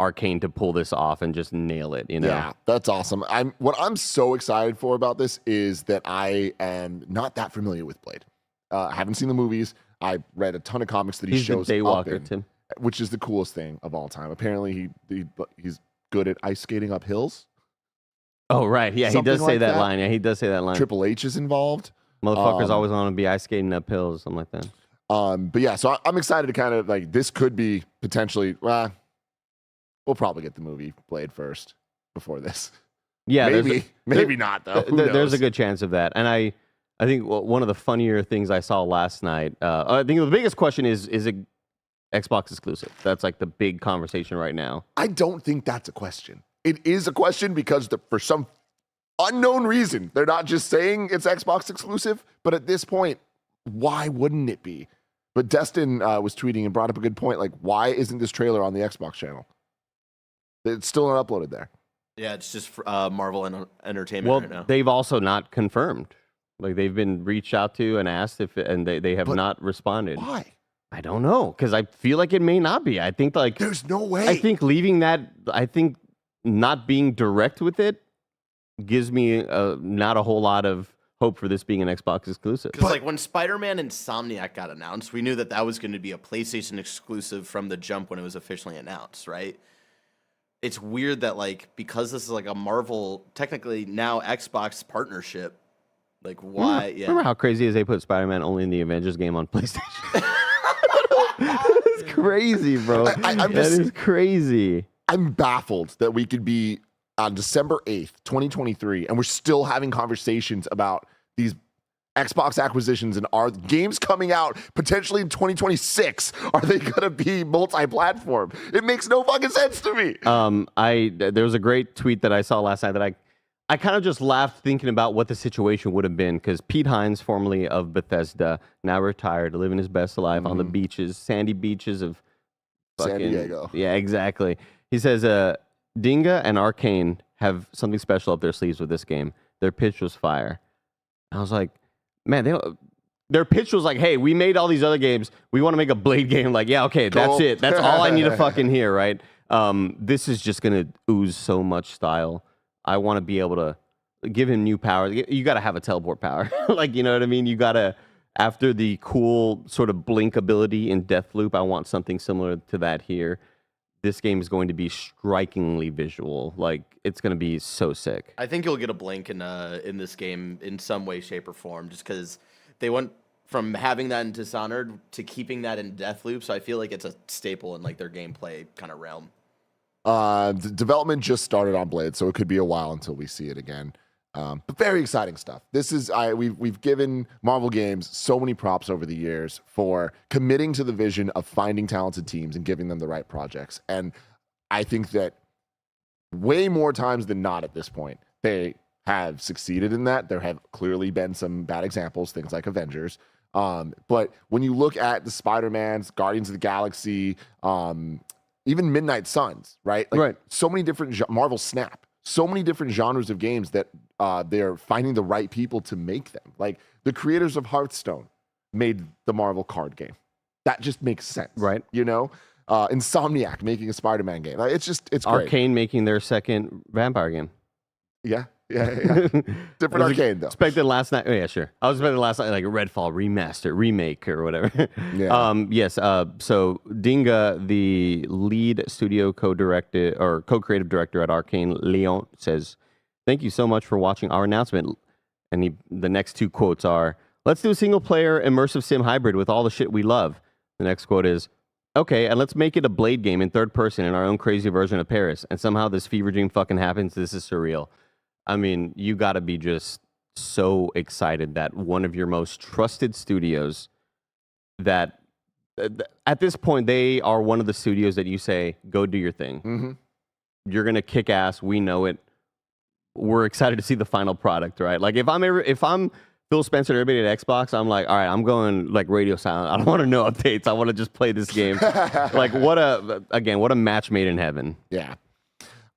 Arcane to pull this off and just nail it, you know? Yeah, that's awesome. What I'm so excited for about this is that I am not that familiar with Blade. I haven't seen the movies. I read a ton of comics that he shows the up Daywalker, in, Tim. which is the coolest thing of all time. Apparently, he's good at ice skating up hills. Oh, right. Yeah, Something he does say like that that. line. Yeah, he does say that line. Triple H is involved. Motherfuckers always want to be ice skating up hills or something like that. But yeah, so I'm excited to kind of like, this could be potentially, we'll probably get the movie Blade first before this. Yeah, maybe not though. There's a good chance of that. And I think one of the funnier things I saw last night, I think the biggest question is it Xbox exclusive? That's like the big conversation right now. I don't think that's a question. It is a question because for some unknown reason, they're not just saying it's Xbox exclusive, but at this point, why wouldn't it be? But Destin was tweeting and brought up a good point. Like, why isn't this trailer on the Xbox channel? It's still not uploaded there. Yeah, it's just Marvel Entertainment right now. They've also not confirmed. Like, they've been reached out to and asked and they have not responded. Why? I don't know, because I feel like it may not be. I think like there's no way. I think leaving that. I think not being direct with it gives me not a whole lot of hope for this being an Xbox exclusive. Because like when Spider-Man Insomniac got announced, we knew that was going to be a PlayStation exclusive from the jump when it was officially announced, right? It's weird that like because this is like a Marvel, technically now Xbox partnership, like why? Remember how crazy it is they put Spider-Man only in the Avengers game on PlayStation? It's crazy, bro. That is crazy. I'm baffled that we could be on December 8th, 2023, and we're still having conversations about these Xbox acquisitions and are games coming out potentially in 2026. Are they going to be multi-platform? It makes no fucking sense to me. There was a great tweet that I saw last night that I kind of just laughed thinking about what the situation would have been, because Pete Hines, formerly of Bethesda, now retired, living his best life on the beaches, sandy beaches of San Diego. Yeah, exactly. He says, Dinga and Arcane have something special up their sleeves with this game. Their pitch was fire. I was like, man, their pitch was like, hey, we made all these other games. We want to make a Blade game. Like, yeah, okay, cool. That's it. That's all I need to fucking hear, right? This is just going to ooze so much style. I want to be able to give him new power. You got to have a teleport power. Like, you know what I mean? You got to, after the cool sort of blink ability in Deathloop, I want something similar to that here. This game is going to be strikingly visual. Like, it's going to be so sick. I think you'll get a blink in this game in some way, shape, or form, just because they went from having that in Dishonored to keeping that in Deathloop. So I feel like it's a staple in like their gameplay kind of realm. The development just started on Blade, so it could be a while until we see it again. But very exciting stuff. This is we've given Marvel Games so many props over the years for committing to the vision of finding talented teams and giving them the right projects. And I think that way more times than not at this point, they have succeeded in that. There have clearly been some bad examples, things like Avengers. But when you look at the Spider-Mans, Guardians of the Galaxy, even Midnight Suns, right? Like, right. So many different Marvel Snap. So many different genres of games that they're finding the right people to make them. Like the creators of Hearthstone made the Marvel card game. That just makes sense, right? You know, Insomniac making a Spider-Man game. Like, it's great. Arcane making their second vampire game. Yeah. Different Arcane though. Expected last night. Oh yeah, sure. I was expecting last night like a Redfall remaster, remake, or whatever. Yeah. Yes. So Dinga, the lead studio co-director or co-creative director at Arcane, Leon, says, "Thank you so much for watching our announcement." And the next two quotes are, "Let's do a single-player immersive sim hybrid with all the shit we love." The next quote is, "Okay, and let's make it a Blade game in third person in our own crazy version of Paris. And somehow this fever dream fucking happens. This is surreal." I mean, you got to be just so excited that one of your most trusted studios, that at this point, they are one of the studios that you say, go do your thing. Mm-hmm. You're going to kick ass. We know it. We're excited to see the final product, right? Like if I'm Phil Spencer and everybody at Xbox, I'm like, all right, I'm going like radio silent. I don't want to know updates. I want to just play this game. Like what a match made in heaven. Yeah.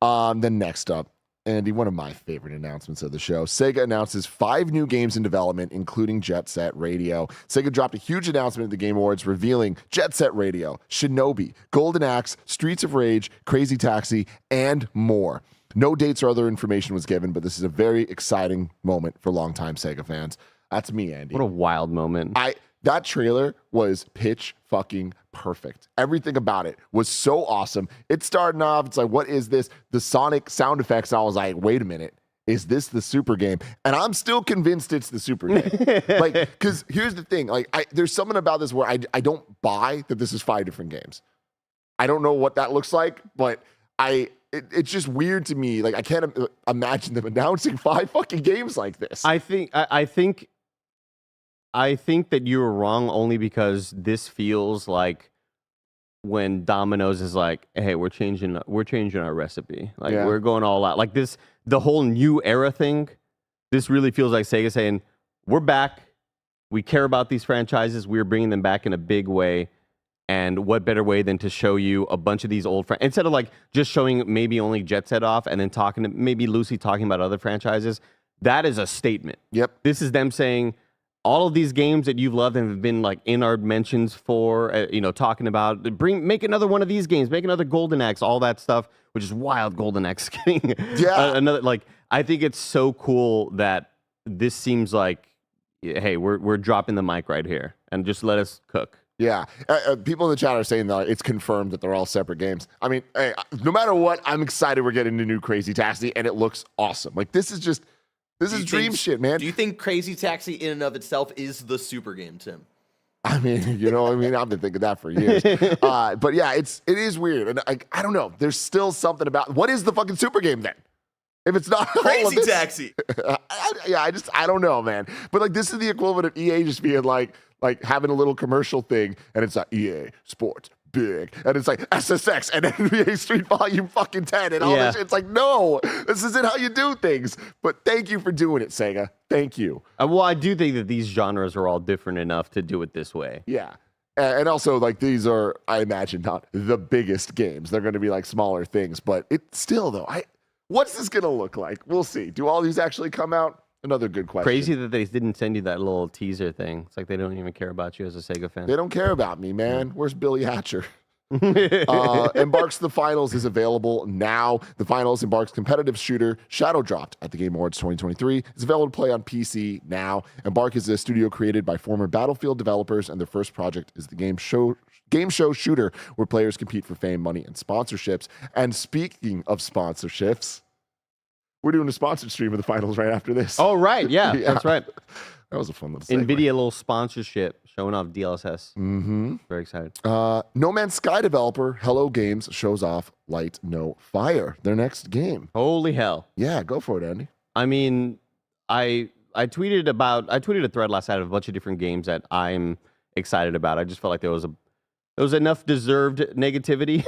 Then next up, Andy, one of my favorite announcements of the show. Sega announces 5 new games in development, including Jet Set Radio. Sega dropped a huge announcement at the Game Awards revealing Jet Set Radio, Shinobi, Golden Axe, Streets of Rage, Crazy Taxi, and more. No dates or other information was given, but this is a very exciting moment for longtime Sega fans. That's me, Andy. What a wild moment. That trailer was pitch fucking perfect. Everything about it was so awesome. It started off, it's like, what is this? The Sonic sound effects, I was like, wait a minute. Is this the Super game? And I'm still convinced it's the Super game. Like, because here's the thing. Like, there's something about this where I don't buy that this is 5 different games. I don't know what that looks like, but it's just weird to me. Like, I can't imagine them announcing 5 fucking games like this. I think that you were wrong only because this feels like when Domino's is like, hey, we're changing our recipe. Like we're going all out. Like this, the whole new era thing, this really feels like Sega saying, we're back. We care about these franchises. We're bringing them back in a big way. And what better way than to show you a bunch of these old instead of like just showing maybe only Jet Set off and then maybe loosely talking about other franchises. That is a statement. Yep. This is them saying, all of these games that you've loved and have been like in our mentions for, talking about make another one of these games, make another Golden Axe, all that stuff, which is wild. Golden Axe getting another. I think it's so cool that this seems like, hey, we're dropping the mic right here and just let us cook. Yeah. People in the chat are saying that it's confirmed that they're all separate games. I mean, hey, no matter what, I'm excited we're getting a new Crazy Taxi, and it looks awesome. Like, this is dream shit, man. Do you think Crazy Taxi in and of itself is the super game, Tim? I mean, you know what I mean? I've been thinking that for years. But yeah, it is weird. And I don't know. There's still something about, what is the fucking super game then? If it's not Crazy Taxi. I don't know, man. But like, this is the equivalent of EA just being like having a little commercial thing, and it's like EA Sports Big, and it's like SSX and NBA Street Volume fucking 10 and all this shit. It's like, no, this isn't how you do things. But thank you for doing it, Sega. Thank you. Well, I do think that these genres are all different enough to do it this way. Yeah. And also, like, these are, I imagine, not the biggest games. They're going to be like smaller things, but it's still, though, what's this going to look like? We'll see. Do all these actually come out? Another good question. Crazy that they didn't send you that little teaser thing. It's like they don't even care about you as a Sega fan. They don't care about me, man. Where's Billy Hatcher? Embark's The Finals is available now. The Finals, Embark's competitive shooter, shadow dropped at the Game Awards 2023. It's available to play on PC now. Embark is a studio created by former Battlefield developers, and their first project is the game show shooter where players compete for fame, money, and sponsorships. And speaking of sponsorships, we're doing a sponsored stream of the finals right after this. Oh, right. Yeah, that's right. That was a fun little segue. NVIDIA little sponsorship showing off DLSS. Mm-hmm. Very excited. No Man's Sky developer Hello Games shows off Light No Fire, their next game. Holy hell. Yeah, go for it, Andy. I mean, I tweeted a thread last night of a bunch of different games that I'm excited about. I just felt like there was enough deserved negativity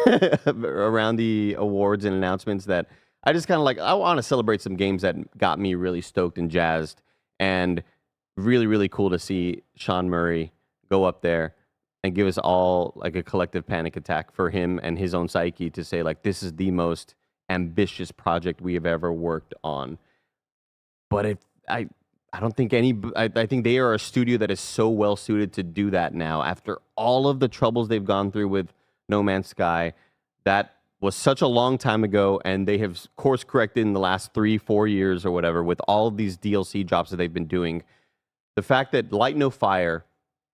around the awards and announcements that I just kind of I want to celebrate some games that got me really stoked and jazzed, and really, really cool to see Sean Murray go up there and give us all like a collective panic attack for him and his own psyche to say like, this is the most ambitious project we have ever worked on. But I don't think I think they are a studio that is so well suited to do that now after all of the troubles they've gone through with No Man's Sky. That was such a long time ago, and they have course corrected in the last 3-4 years or whatever with all of these DLC drops that they've been doing. The fact that Light No Fire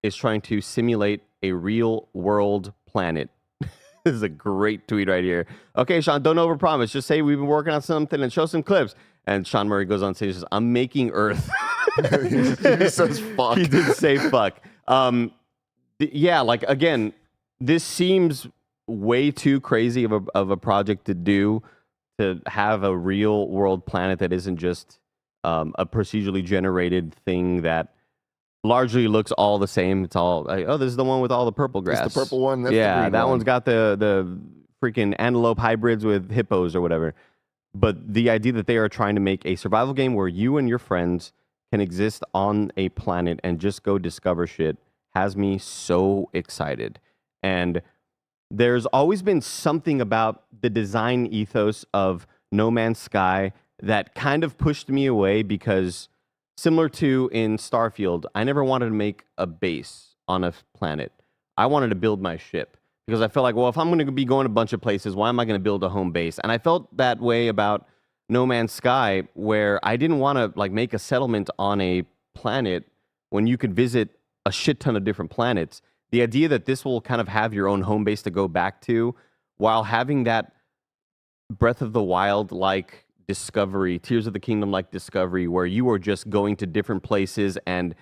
is trying to simulate a real world planet. This is a great tweet right here. Okay, Sean, don't overpromise. Just say we've been working on something and show some clips. And Sean Murray goes on stage and says, I'm making Earth. He says fuck. He did say fuck. Yeah, like, again, this seems way too crazy of a project to do, to have a real world planet that isn't just a procedurally generated thing that largely looks all the same. It's all like, oh, this is the one with all the purple grass. It's the purple one. That's yeah, the green that one. one's got the freaking antelope hybrids with hippos or whatever. But the idea that they are trying to make a survival game where you and your friends can exist on a planet and just go discover shit has me so excited. And there's always been something about the design ethos of No Man's Sky that kind of pushed me away, because similar to in Starfield, I never wanted to make a base on a planet. I wanted to build my ship, because I felt like, well, if I'm going to be going a bunch of places, why am I going to build a home base? And I felt that way about No Man's Sky, where I didn't want to like make a settlement on a planet when you could visit a shit ton of different planets. The idea that this will kind of have your own home base to go back to while having that Breath of the Wild-like discovery, Tears of the Kingdom-like discovery, where you are just going to different places and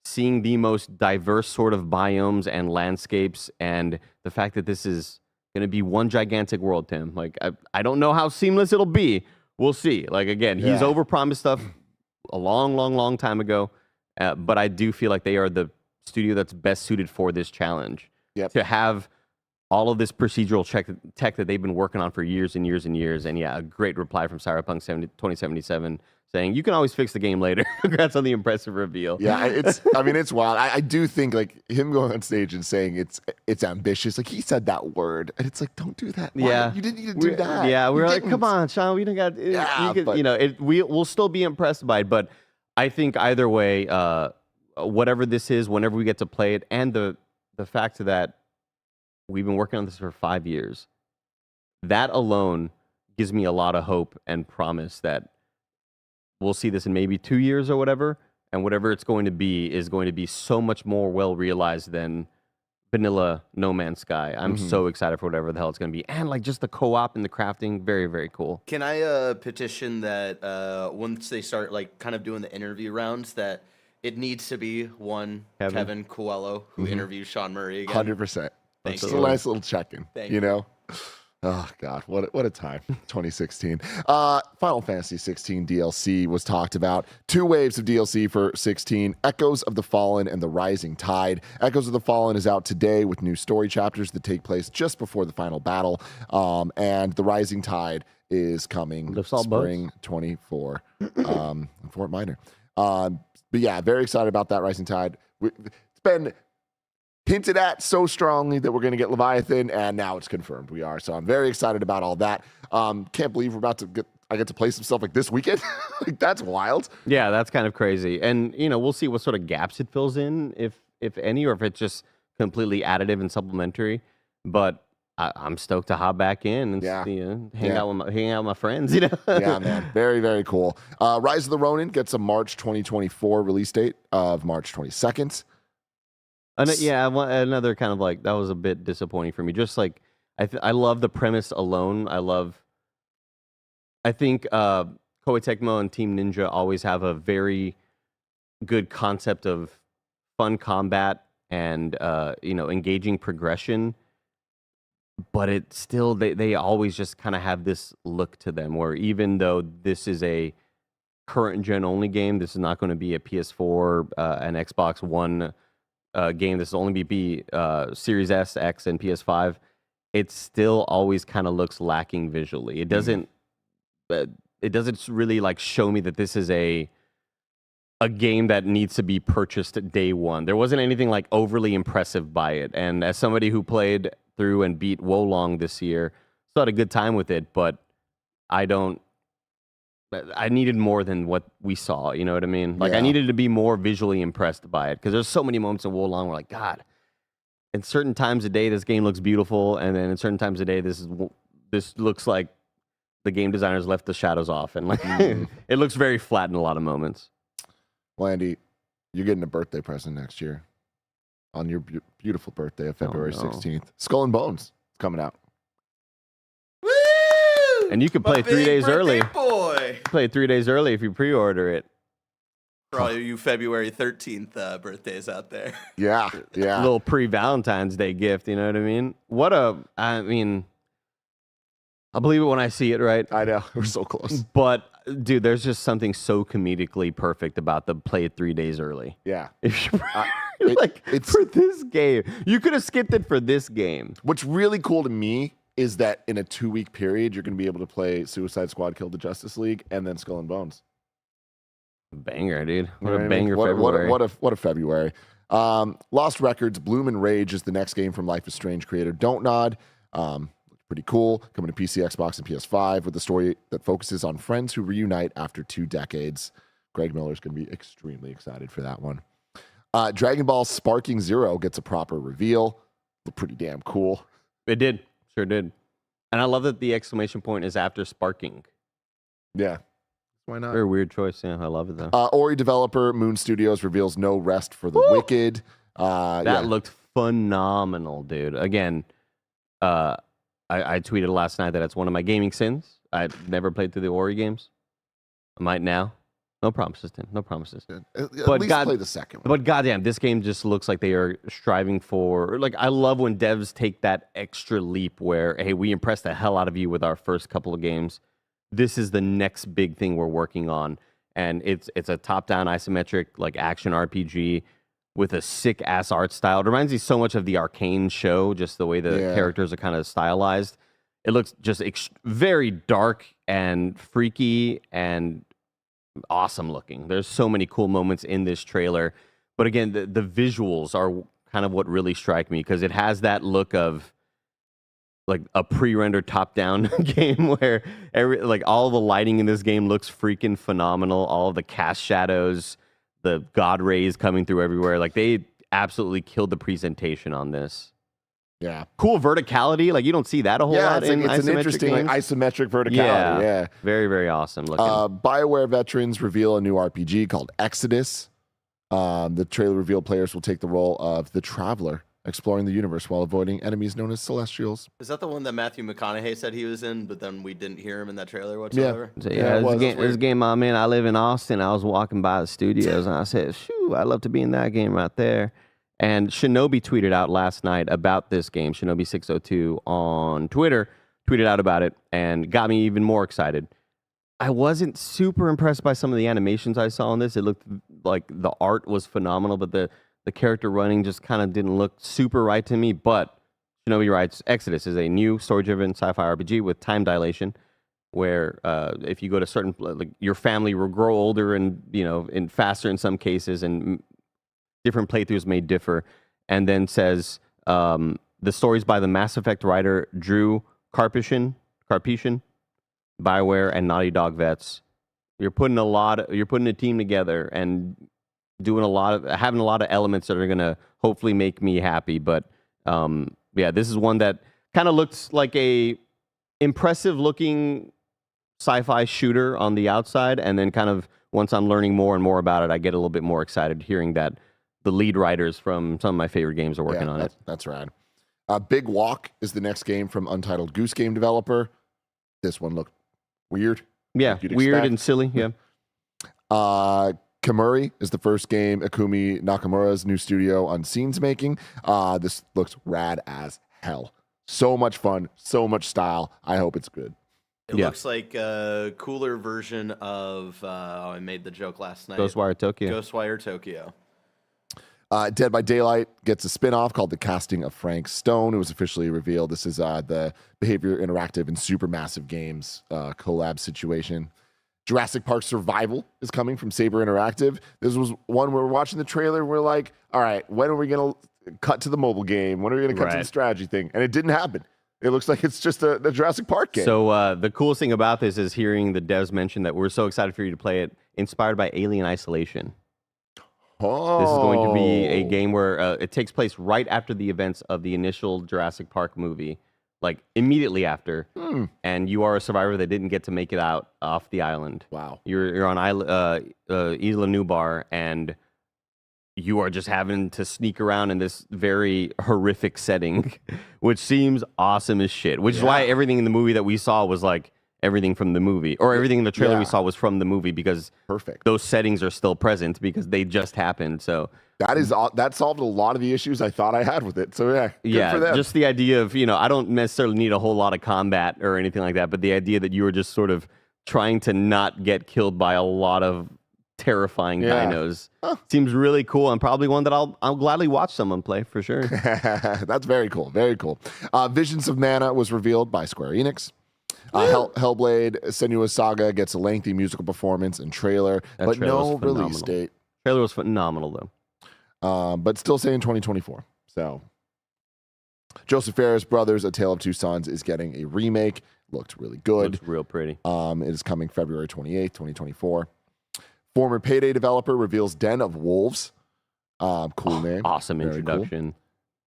seeing the most diverse sort of biomes and landscapes, and the fact that this is going to be one gigantic world, Tim. Like, I don't know how seamless it'll be. We'll see. Like, again, he's overpromised stuff a long, long, long time ago, but I do feel like they are the studio that's best suited for this challenge. Yep. To have all of this procedural tech that they've been working on for years and years and years. And yeah, a great reply from Cyberpunk 2077 saying, you can always fix the game later. Congrats on the impressive reveal. Yeah, it's wild. I do think like him going on stage and saying it's ambitious. Like, he said that word, and it's like, don't do that. Why? Yeah, you didn't need to do that. Yeah, we're You like, didn't. come on, Sean, we don't got. Yeah, but we'll still be impressed by it. But I think either way, whatever this is, whenever we get to play it, and the fact that we've been working on this for 5 years, that alone gives me a lot of hope and promise that we'll see this in maybe 2 years or whatever, and whatever it's going to be is going to be so much more well realized than vanilla No Man's Sky. I'm so excited for whatever the hell it's going to be. And like just the co-op and the crafting, very, very cool. Can I petition that once they start like kind of doing the interview rounds, that it needs to be one Kevin Coelho who interviews Sean Murray again? 100%. Thank It's you. a nice little check-in, Thank you know? Oh, God, what a time. 2016. Final Fantasy 16 DLC was talked about. 2 waves of DLC for 16. Echoes of the Fallen and the Rising Tide. Echoes of the Fallen is out today with new story chapters that take place just before the final battle. And the Rising Tide is coming spring 24 in Fort Minor. But yeah, very excited about that Rising Tide. It's been hinted at so strongly that we're going to get Leviathan, and now it's confirmed we are. So I'm very excited about all that. Can't believe I get to play some stuff like this weekend. Like, that's wild. Yeah, that's kind of crazy. And, we'll see what sort of gaps it fills in, if any, or if it's just completely additive and supplementary. But I'm stoked to hop back in and hang out with my friends, Yeah, man. Very, very cool. Rise of the Ronin gets a March 2024 release date of March 22nd. Another kind of like, that was a bit disappointing for me. Just like, I love the premise alone. I think Koei Tecmo and Team Ninja always have a very good concept of fun combat and, engaging progression. But it still, they always just kind of have this look to them where even though this is a current gen only game, this is not going to be a PS4 and Xbox One game. This will only be Series S, X, and PS5. It still always kind of looks lacking visually. It doesn't really like show me that this is a game that needs to be purchased day one. There wasn't anything like overly impressive by it. And as somebody who played through and beat Wolong this year, still had a good time with it, but I needed more than what we saw, you know what I mean? Like, I needed to be more visually impressed by it, because there's so many moments in Wolong where, like, God, in certain times of day, this game looks beautiful, and then in certain times of day, this looks like the game designers left the shadows off, and like it looks very flat in a lot of moments. Well, Andy, you're getting a birthday present next year on your beautiful birthday of February 16th. Skull and Bones is coming out. And you can play 3 days early. Boy. Play 3 days early if you pre-order it. For all you February 13th birthdays out there. Yeah. A little pre-Valentine's Day gift, you know what I mean? I'll believe it when I see it, right? I know. We're so close. But, dude, there's just something so comedically perfect about the play it 3 days early. Yeah. If you for this game. You could have skipped it for this game. What's really cool to me is that in a 2-week period, you're going to be able to play Suicide Squad Kill the Justice League and then Skull and Bones. Banger, dude. What You know a what I banger mean? February. What a February. Lost Records, Bloom and Rage is the next game from Life is Strange creator Don't Nod. Pretty cool. Coming to PC, Xbox, and PS5 with a story that focuses on friends who reunite after 2 decades. Greg Miller's going to be extremely excited for that one. Dragon Ball Sparking Zero gets a proper reveal. Looked pretty damn cool. It did. Sure did. And I love that the exclamation point is after sparking. Yeah. Why not? Very weird choice. Yeah, I love it, though. Ori developer Moon Studios reveals no rest for the wicked. That looked phenomenal, dude. Again, I tweeted last night that it's one of my gaming sins. I've never played through the Ori games. I might now. No promises, Tim. No promises. At least play the second one. But goddamn, this game just looks like they are striving for. Like, I love when devs take that extra leap where, hey, we impressed the hell out of you with our first couple of games. This is the next big thing we're working on, and it's a top-down isometric like action RPG with a sick-ass art style. It reminds me so much of the Arcane show, just the way the characters are kind of stylized. It looks just very dark and freaky and awesome looking. There's so many cool moments in this trailer. But again, the visuals are kind of what really strike me, because it has that look of like a pre-rendered top-down game where all the lighting in this game looks freaking phenomenal. All of the cast shadows, the God rays coming through everywhere. Like they absolutely killed the presentation on this. Yeah. Cool verticality. Like you don't see that a whole lot in it's an isometric interesting games. isometric verticality. Yeah. Very, very awesome looking. BioWare veterans reveal a new RPG called Exodus. The trailer revealed players will take the role of the Traveler, exploring the universe while avoiding enemies known as Celestials. Is that the one that Matthew McConaughey said he was in, but then we didn't hear him in that trailer whatsoever? So, this game I'm in, I live in Austin. I was walking by the studios and I said, "Shoo, I'd love to be in that game right there." And Shinobi tweeted out last night about this game. Shinobi 602 on Twitter tweeted out about it and got me even more excited. I wasn't super impressed by some of the animations I saw in this. It looked like the art was phenomenal, but the character running just kind of didn't look super right to me. But Shinobi writes, Exodus is a new story-driven sci-fi RPG with time dilation, where if you go to certain, like your family will grow older and and faster in some cases, and different playthroughs may differ. And then says the stories by the Mass Effect writer Drew Karpyshyn, BioWare and Naughty Dog vets. You're putting a team together and having a lot of elements that are gonna hopefully make me happy. But this is one that kind of looks like a impressive looking sci-fi shooter on the outside, and then kind of once I'm learning more and more about it, I get a little bit more excited hearing that the lead writers from some of my favorite games are working on it. That's rad. Big Walk is the next game from Untitled Goose Game developer. This one looked weird. Yeah, weird and silly. Yeah. Kamuri is the first game Ikumi Nakamura's new studio Unseen's making. This looks rad as hell. So much fun, so much style. I hope it's good. It looks like a cooler version of, I made the joke last night. Ghostwire Tokyo. Ghostwire Tokyo. Dead by Daylight gets a spin-off called The Casting of Frank Stone. It was officially revealed. This is the Behavior Interactive and Supermassive Games collab situation. Jurassic Park Survival is coming from Saber Interactive. This was one where we're watching the trailer. We're like, all right, when are we going to cut to the mobile game? When are we going to cut to the strategy thing? And it didn't happen. It looks like it's just a Jurassic Park game. So the coolest thing about this is hearing the devs mention that we're so excited for you to play it, inspired by Alien Isolation. Oh. This is going to be a game where it takes place right after the events of the initial Jurassic Park movie, like immediately after, and you are a survivor that didn't get to make it out off the island. Wow. You're on Isla Nubar, and you are just having to sneak around in this very horrific setting, which seems awesome as shit. Which is why everything in the movie that we saw was like everything from the movie, or everything in the trailer we saw was from the movie, because those settings are still present because they just happened. So that solved a lot of the issues I thought I had with it. So good for them. Just the idea of, I don't necessarily need a whole lot of combat or anything like that, but the idea that you were just sort of trying to not get killed by a lot of terrifying dinos seems really cool, and probably one that I'll gladly watch someone play for sure. That's very cool. Very cool. Visions of Mana was revealed by Square Enix. Hellblade Senua's Saga gets a lengthy musical performance and trailer, but no release date. Trailer was phenomenal though. But still saying 2024. So Joseph Ferris Brothers, A Tale of Two Sons is getting a remake. Looked really good. Looks real pretty. It is coming February 28th, 2024. Former Payday developer reveals Den of Wolves. Cool name. Awesome Very introduction. Cool.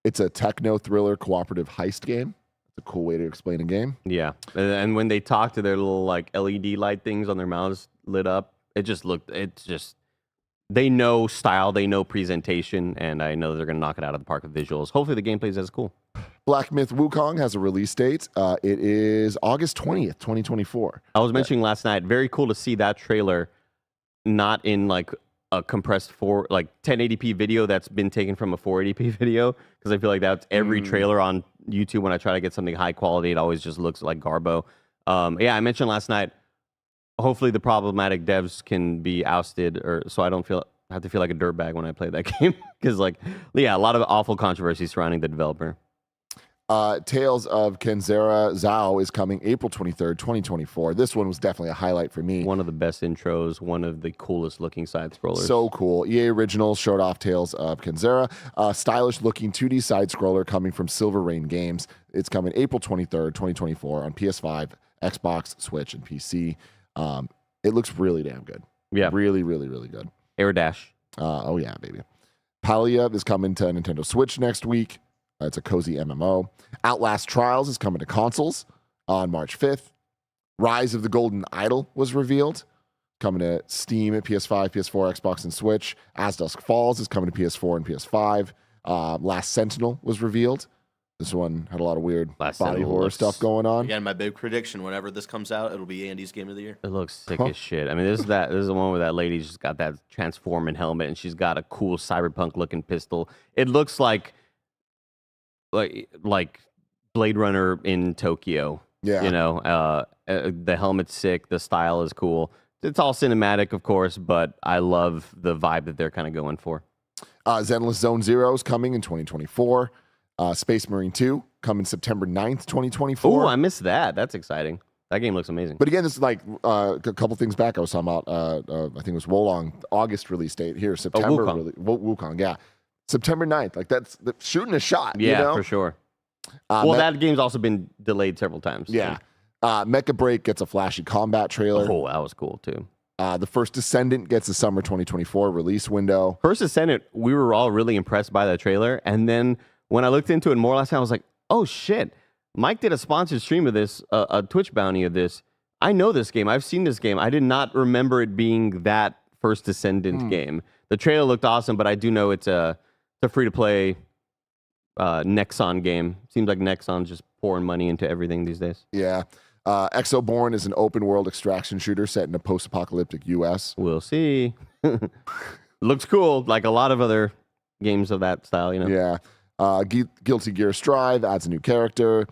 It's a techno thriller cooperative heist game. It's a cool way to explain a game. Yeah. And when they talk to their little like LED light things on their mouths lit up, they know style, they know presentation, and I know they're going to knock it out of the park with visuals. Hopefully the gameplay is as cool. Black Myth Wukong has a release date. It is August 20th, 2024. I was mentioning last night, very cool to see that trailer not in like a compressed 1080p video that's been taken from a 480p video, because I feel like that's every trailer on YouTube. When I try to get something high quality, it always just looks like garbo. I mentioned last night, hopefully the problematic devs can be ousted, or so I don't have to feel like a dirtbag when I play that game, because a lot of awful controversy surrounding the developer. Tales of Kenzera Zhao is coming April 23rd, 2024. This one was definitely a highlight for me. One of the best intros, one of the coolest looking side scrollers. So cool. EA Originals showed off Tales of Kenzera, stylish looking 2D side scroller coming from Silver Rain Games. It's coming April 23rd, 2024 on PS5, Xbox, Switch, and PC. It looks really damn good. Yeah. Really, really, really good. Air Dash. Oh yeah, baby. Palia is coming to Nintendo Switch next week. It's a cozy MMO. Outlast Trials is coming to consoles on March 5th. Rise of the Golden Idol was revealed, coming to Steam, PS5, PS4, Xbox, and Switch. As Dusk Falls is coming to PS4 and PS5. Last Sentinel was revealed. This one had a lot of weird body horror stuff going on. Again, my big prediction: whenever this comes out, it'll be Andy's Game of the Year. It looks sick as shit. I mean, this is the one where that lady's just got that transforming helmet and she's got a cool cyberpunk looking pistol. It looks like Blade Runner in Tokyo. Yeah. You know, the helmet's sick. The style is cool. It's all cinematic, of course, but I love the vibe that they're kind of going for. Zenless Zone Zero is coming in 2024. Space Marine 2 coming September 9th, 2024. Oh, I missed that. That's exciting. That game looks amazing. But again, this is like a couple things back. I was talking about, I think it was Wolong, August release date. Here, September. Wukong, yeah. September 9th. Like, that's shooting a shot. Yeah, you know? for sure. Well, that game's also been delayed several times. Yeah. Mecha Break gets a flashy combat trailer. Oh, that was cool, too. The First Descendant gets a summer 2024 release window. First Descendant, we were all really impressed by the trailer. And then when I looked into it more last time, I was like, oh, shit. Mike did a sponsored stream of this, a Twitch bounty of this. I know this game. I've seen this game. I did not remember it being that First Descendant game. The trailer looked awesome, but I do know it's a free-to-play Nexon game. Seems like Nexon's just pouring money into everything these days. Yeah. Exoborn is an open-world extraction shooter set in a post-apocalyptic U.S. We'll see. Looks cool, like a lot of other games of that style, you know? Yeah. Guilty Gear Strive adds a new character.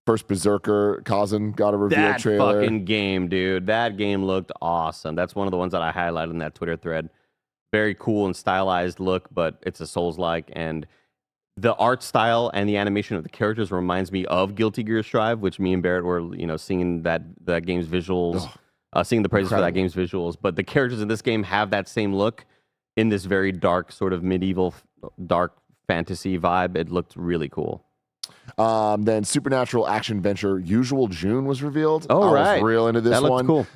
First Berserker Kazan got a reveal trailer. That fucking game, dude. That game looked awesome. That's one of the ones that I highlighted in that Twitter thread. Very cool and stylized look, but it's a Souls-like, and the art style and the animation of the characters reminds me of Guilty Gear Strive, which me and Barrett were, you know, singing that game's visuals, singing the praises for that game's visuals. But the characters in this game have that same look in this very dark, sort of medieval, dark fantasy vibe. It looked really cool. Then Supernatural Action Venture Usual June was revealed. Oh, right. I was real into this that one. Cool.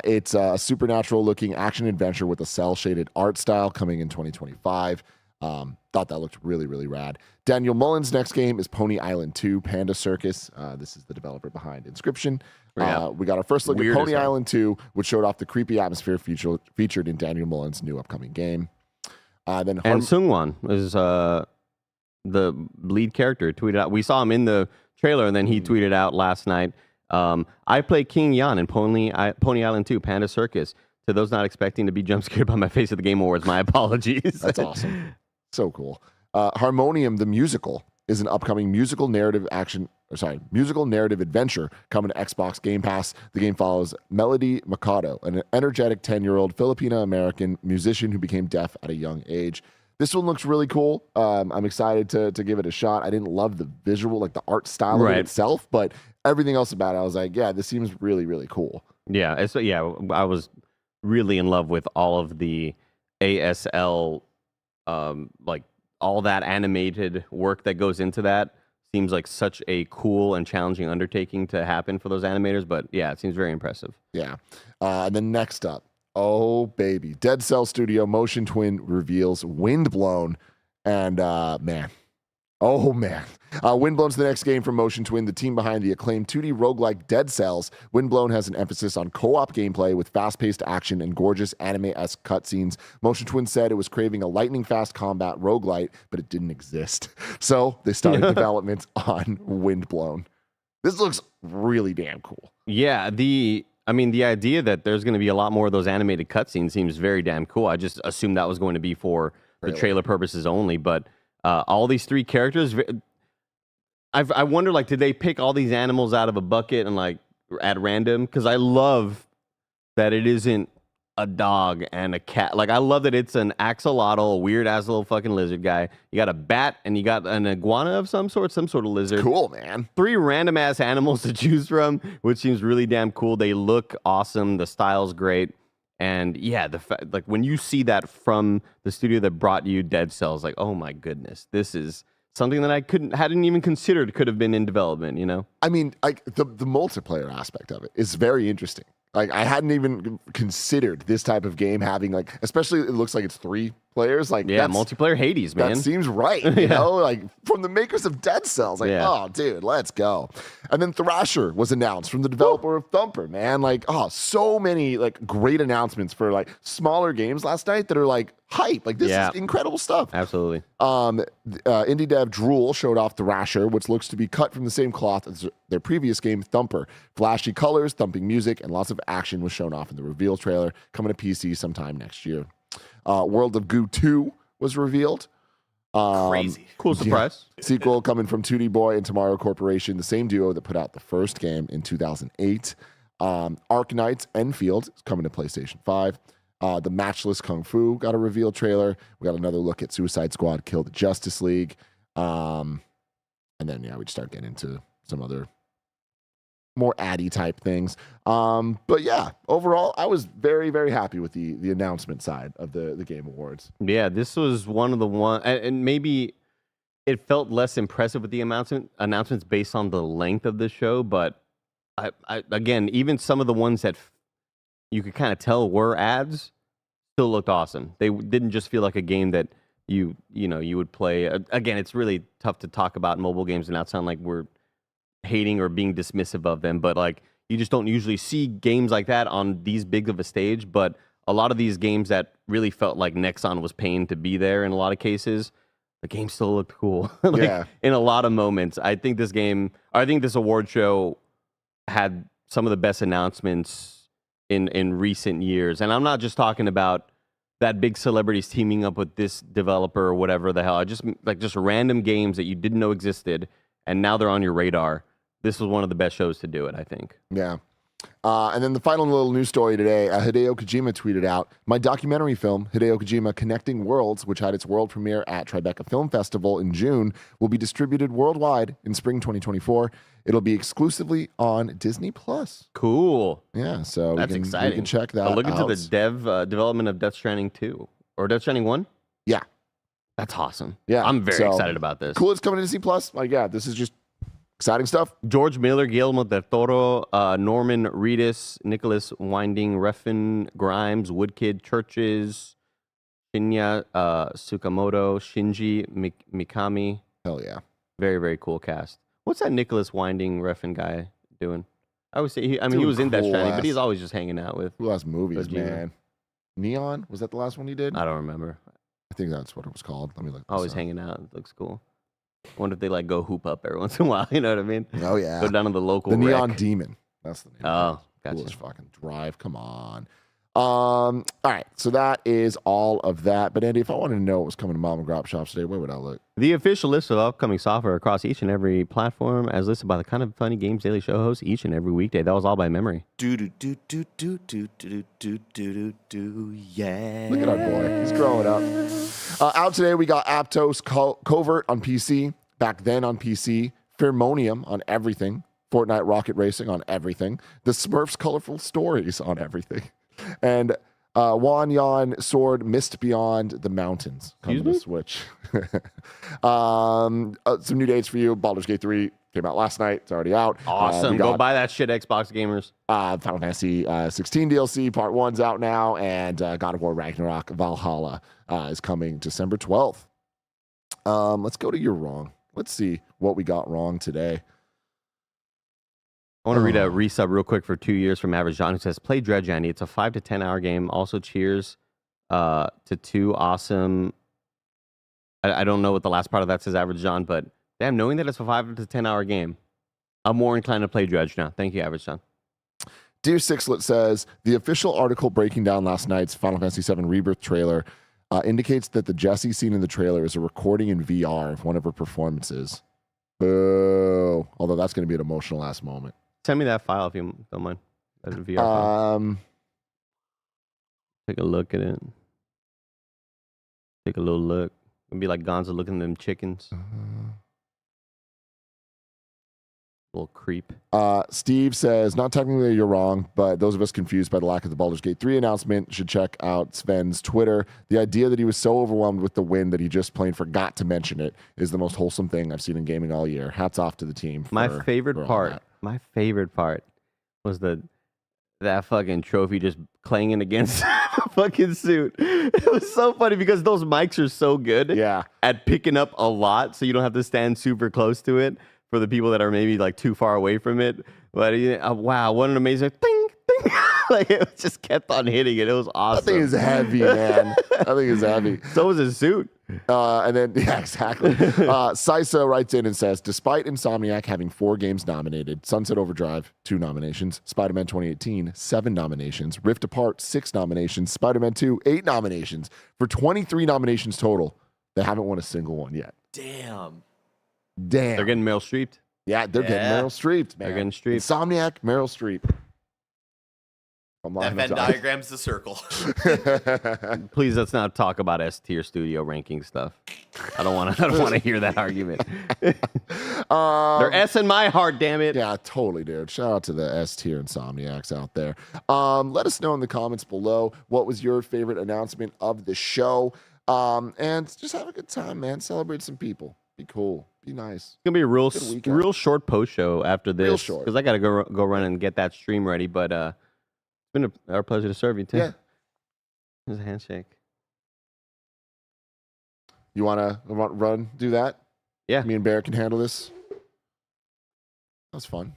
It's a supernatural-looking action adventure with a cel-shaded art style coming in 2025. Thought that looked really, really rad. Daniel Mullen's next game is Pony Island 2 Panda Circus. This is the developer behind Inscription. Yeah. We got our first look Weird at Pony Island 2, which showed off the creepy atmosphere featured in Daniel Mullen's new upcoming game. And Sungwon is the lead character, tweeted out. We saw him in the trailer, and then he tweeted out last night, I play King Yan in Pony Island 2 Panda Circus. To those not expecting to be jump scared by my face at the Game Awards, my apologies. That's awesome. So cool. Harmonium the Musical is an upcoming musical narrative adventure coming to Xbox Game Pass. The game follows Melody Mercado, an energetic 10-year-old Filipino-American musician who became deaf at a young age. This one looks really cool. I'm excited to give it a shot. I didn't love the visual, like the art style of it itself, but everything else about it, I was like, yeah, this seems really, really cool. Yeah, I was really in love with all of the ASL, like all that animated work that goes into that. Seems like such a cool and challenging undertaking to happen for those animators, but yeah, it seems very impressive. Yeah. And then next up, oh baby, Dead Cell Studio Motion Twin reveals Windblown, and man. Windblown's the next game from Motion Twin, the team behind the acclaimed 2D roguelike Dead Cells. Windblown has an emphasis on co-op gameplay with fast-paced action and gorgeous anime-esque cutscenes. Motion Twin said it was craving a lightning-fast combat roguelite, but it didn't exist. So they started development on Windblown. This looks really damn cool. Yeah, the idea that there's going to be a lot more of those animated cutscenes seems very damn cool. I just assumed that was going to be for the trailer purposes only, but all these three characters, I wonder, like, did they pick all these animals out of a bucket and, like, at random? Because I love that it isn't a dog and a cat. Like, I love that it's an axolotl, a weird-ass little fucking lizard guy. You got a bat, and you got an iguana of some sort of lizard. Cool, man. 3 random-ass animals to choose from, which seems really damn cool. They look awesome. The style's great. And yeah, like when you see that from the studio that brought you Dead Cells, like, oh my goodness, this is something that I hadn't even considered could have been in development, you know? I mean, like the multiplayer aspect of it is very interesting. Like, I hadn't even considered this type of game having, like, especially it looks like it's 3 players. Like, Yeah, multiplayer Hades, man. that seems right, you know? Like, from the makers of Dead Cells. Like, Yeah. oh, dude, let's go. And then Thrasher was announced from the developer of Thumper, man. Like, oh, so many, like, great announcements for, like, smaller games last night that are, like, hype. Like, this is incredible stuff. Absolutely. Indie dev Drool showed off Thrasher, which looks to be cut from the same cloth as their previous game, Thumper. Flashy colors, thumping music, and lots of action was shown off in the reveal trailer, coming to PC sometime next year. World of Goo 2 was revealed. Crazy. Cool surprise. Sequel coming from 2D Boy and Tomorrow Corporation, the same duo that put out the first game in 2008. Arknights Enfield is coming to PlayStation 5. The Matchless Kung Fu got a reveal trailer. We got another look at Suicide Squad Kill the Justice League. And then, we just start getting into some other more addy type things. But yeah, overall, I was very, very happy with the announcement side of the Game Awards. Yeah, this was one of the and maybe it felt less impressive with the announcements based on the length of the show. But I again, even some of the ones that you could kind of tell were ads still looked awesome. They didn't just feel like a game that you would play. Again, it's really tough to talk about mobile games and not sound like we're hating or being dismissive of them, but like you just don't usually see games like that on these big of a stage. But a lot of these games that really felt like Nexon was paying to be there in a lot of cases, the game still looked cool. In a lot of moments. I think this award show had some of the best announcements in recent years. And I'm not just talking about that big celebrities teaming up with this developer or whatever the hell. Just random games that you didn't know existed and now they're on your radar. This was one of the best shows to do it, I think. Yeah. And then the final little news story today, Hideo Kojima tweeted out, my documentary film, Hideo Kojima Connecting Worlds, which had its world premiere at Tribeca Film Festival in June, will be distributed worldwide in spring 2024. It'll be exclusively on Disney+. Cool. Yeah, so that's exciting. We can check that look into out. the development of Death Stranding 2. Or Death Stranding 1? Yeah. That's awesome. Yeah. I'm very excited about this. Cool, it's coming to Disney+. Like, yeah, this is just exciting stuff. George Miller, Guillermo del Toro, Norman Reedus, Nicholas Winding Refn, Grimes, Woodkid, Churches, Shinya Tsukamoto, Shinji Mikami. Hell yeah. Very, very cool cast. What's that Nicholas Winding Refn guy doing? I would say, he was in Death Stranding, but he's always just hanging out with. Who has movies, Kojima. man? Neon? Was that the last one he did? I don't remember. I think that's what it was called. Let me look. Always hanging out. It looks cool. I wonder if they like go hoop up every once in a while. You know what I mean? Oh, yeah. Go down to the local The Neon rec. Demon. That's the name. Oh, gotcha. Coolest fucking drive. Come on. All right. So that is all of that. But Andy, if I wanted to know what was coming to mom and grop shops today, where would I look? The official list of upcoming software across each and every platform, as listed by the Kind of Funny Games Daily Show host each and every weekday. That was all by memory. Do do do do do do do do do do yeah. Look at our boy. He's growing up. Out today, we got Aptos Covert on PC. Back then on PC. Pheromonium on everything. Fortnite Rocket Racing on everything. The Smurfs Colorful Stories on everything. And Wan Yan Sword Mist Beyond the Mountains coming to Switch. Some new dates for you. Baldur's Gate 3 came out last night. It's already out. Awesome. Go buy that shit, Xbox gamers. Final Fantasy 16 DLC Part 1's out now. And God of War Ragnarok Valhalla is coming December 12th. Let's go to You're Wrong. Let's see what we got wrong today. I want to read a resub real quick for 2 years from Average John, who says, play Dredge, Andy. It's a 5 to 10 hour game. Also, cheers to 2 awesome. I don't know what the last part of that says, Average John, but damn, knowing that it's a 5 to 10 hour game, I'm more inclined to play Dredge now. Thank you, Average John. Dear Sixlet says, the official article breaking down last night's Final Fantasy VII Rebirth trailer indicates that the Jessie scene in the trailer is a recording in VR of one of her performances. Boo. Although that's going to be an emotional last moment. Send me that file if you don't mind. That VR file. Take a look at it. Take a little look. It'll be like Gonzo looking at them chickens. Little creep. Steve says, not technically you're wrong, but those of us confused by the lack of the Baldur's Gate 3 announcement should check out Sven's Twitter. The idea that he was so overwhelmed with the win that he just plain forgot to mention it is the most wholesome thing I've seen in gaming all year. Hats off to the team. My favorite part was that fucking trophy just clanging against the fucking suit. It was so funny because those mics are so good at picking up a lot, so you don't have to stand super close to it for the people that are maybe like too far away from it. But wow, what an amazing ding, ding. Like it just kept on hitting it. It was awesome. That thing is heavy, man. That thing is heavy. So was his suit. And then, yeah, exactly. Sisa writes in and says, despite Insomniac having 4 games nominated, Sunset Overdrive, 2 nominations, Spider-Man 2018, 7 nominations, Rift Apart, 6 nominations, Spider-Man 2, 8 nominations, for 23 nominations total, they haven't won a single one yet. Damn. They're getting Meryl Streep. Yeah, they're getting Meryl Streep, man. They're getting Streep. Insomniac, Meryl Streep. That Venn diagram's the circle. Please let's not talk about S-tier studio ranking stuff. I don't want to hear that argument. They're S in my heart, damn it. Yeah, totally, dude. Shout out to the S-tier Insomniacs out there. Let us know in the comments below what was your favorite announcement of the show. And just have a good time, man. Celebrate some people. Be cool. Be nice. It's gonna be a real short post show after this. Real short. Because I gotta go run and get that stream ready. But it's been our pleasure to serve you too. Yeah. There's a handshake. You wanna run? Do that? Yeah. Me and Bear can handle this. That was fun.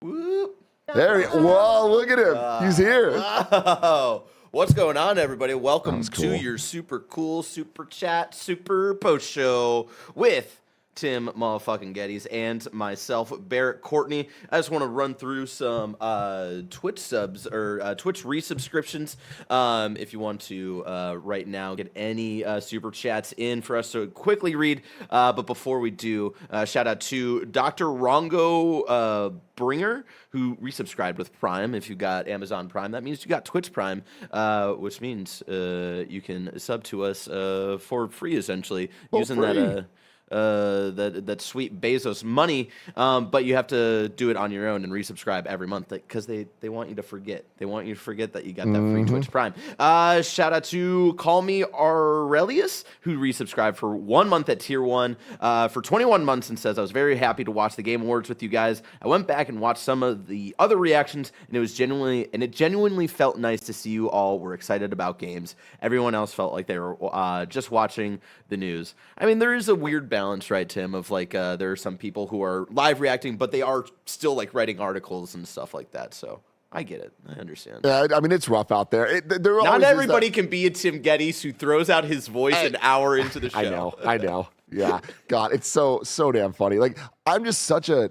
Whoop. Whoa, look at him. He's here. Wow. What's going on, everybody? Welcome cool. to your super cool, super chat, super post show with Tim motherfucking Geddes and myself, Barrett Courtney. I just want to run through some Twitch subs or Twitch resubscriptions. If you want to right now get any super chats in for us to quickly read. But before we do, shout out to Dr. Rongo Bringer, who resubscribed with Prime. If you got Amazon Prime, that means you got Twitch Prime, which means you can sub to us for free, essentially, using that that sweet Bezos money, but you have to do it on your own and resubscribe every month because they want you to forget. They want you to forget that you got that free Twitch Prime. Shout out to Call Me Aurelius, who resubscribed for 1 month at Tier 1 for 21 months and says, I was very happy to watch the Game Awards with you guys. I went back and watched some of the other reactions, and it genuinely felt nice to see you all were excited about games. Everyone else felt like they were just watching the news. I mean, there is a weird balance, right, Tim, of like there are some people who are live reacting, but they are still like writing articles and stuff like that. So I get it. I understand. Yeah, I mean, it's rough out there. Not everybody can be a Tim Geddes who throws out his voice an hour into the show. I know. Yeah. God, it's so damn funny. Like, I'm such a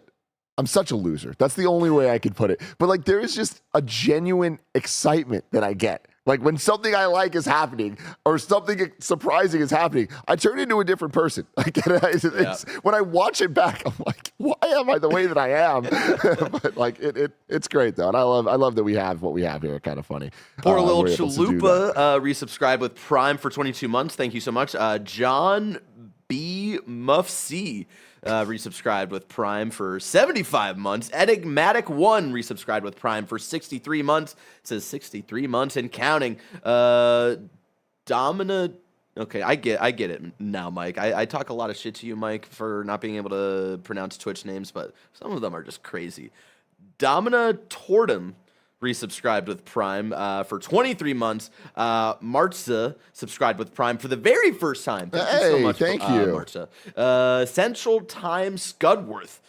loser. That's the only way I could put it. But like, there is just a genuine excitement that I get. Like when something I like is happening or something surprising is happening, I turn into a different person. Like when I watch it back, I'm like, why am I the way that I am? But like it's great though, and I love that we have what we have here. Kind of funny. Poor little Chalupa resubscribed with Prime for 22 months. Thank you so much, John B. Muffc. Resubscribed with Prime for 75 months. Enigmatic1 resubscribed with Prime for 63 months. It says 63 months and counting. Domina. Okay, I get it now, Mike. I talk a lot of shit to you, Mike, for not being able to pronounce Twitch names, but some of them are just crazy. Domina Tordum resubscribed with Prime for 23 months. Martza subscribed with Prime for the very first time. Thank you so much, thank you, Martza. Central Time Scudworth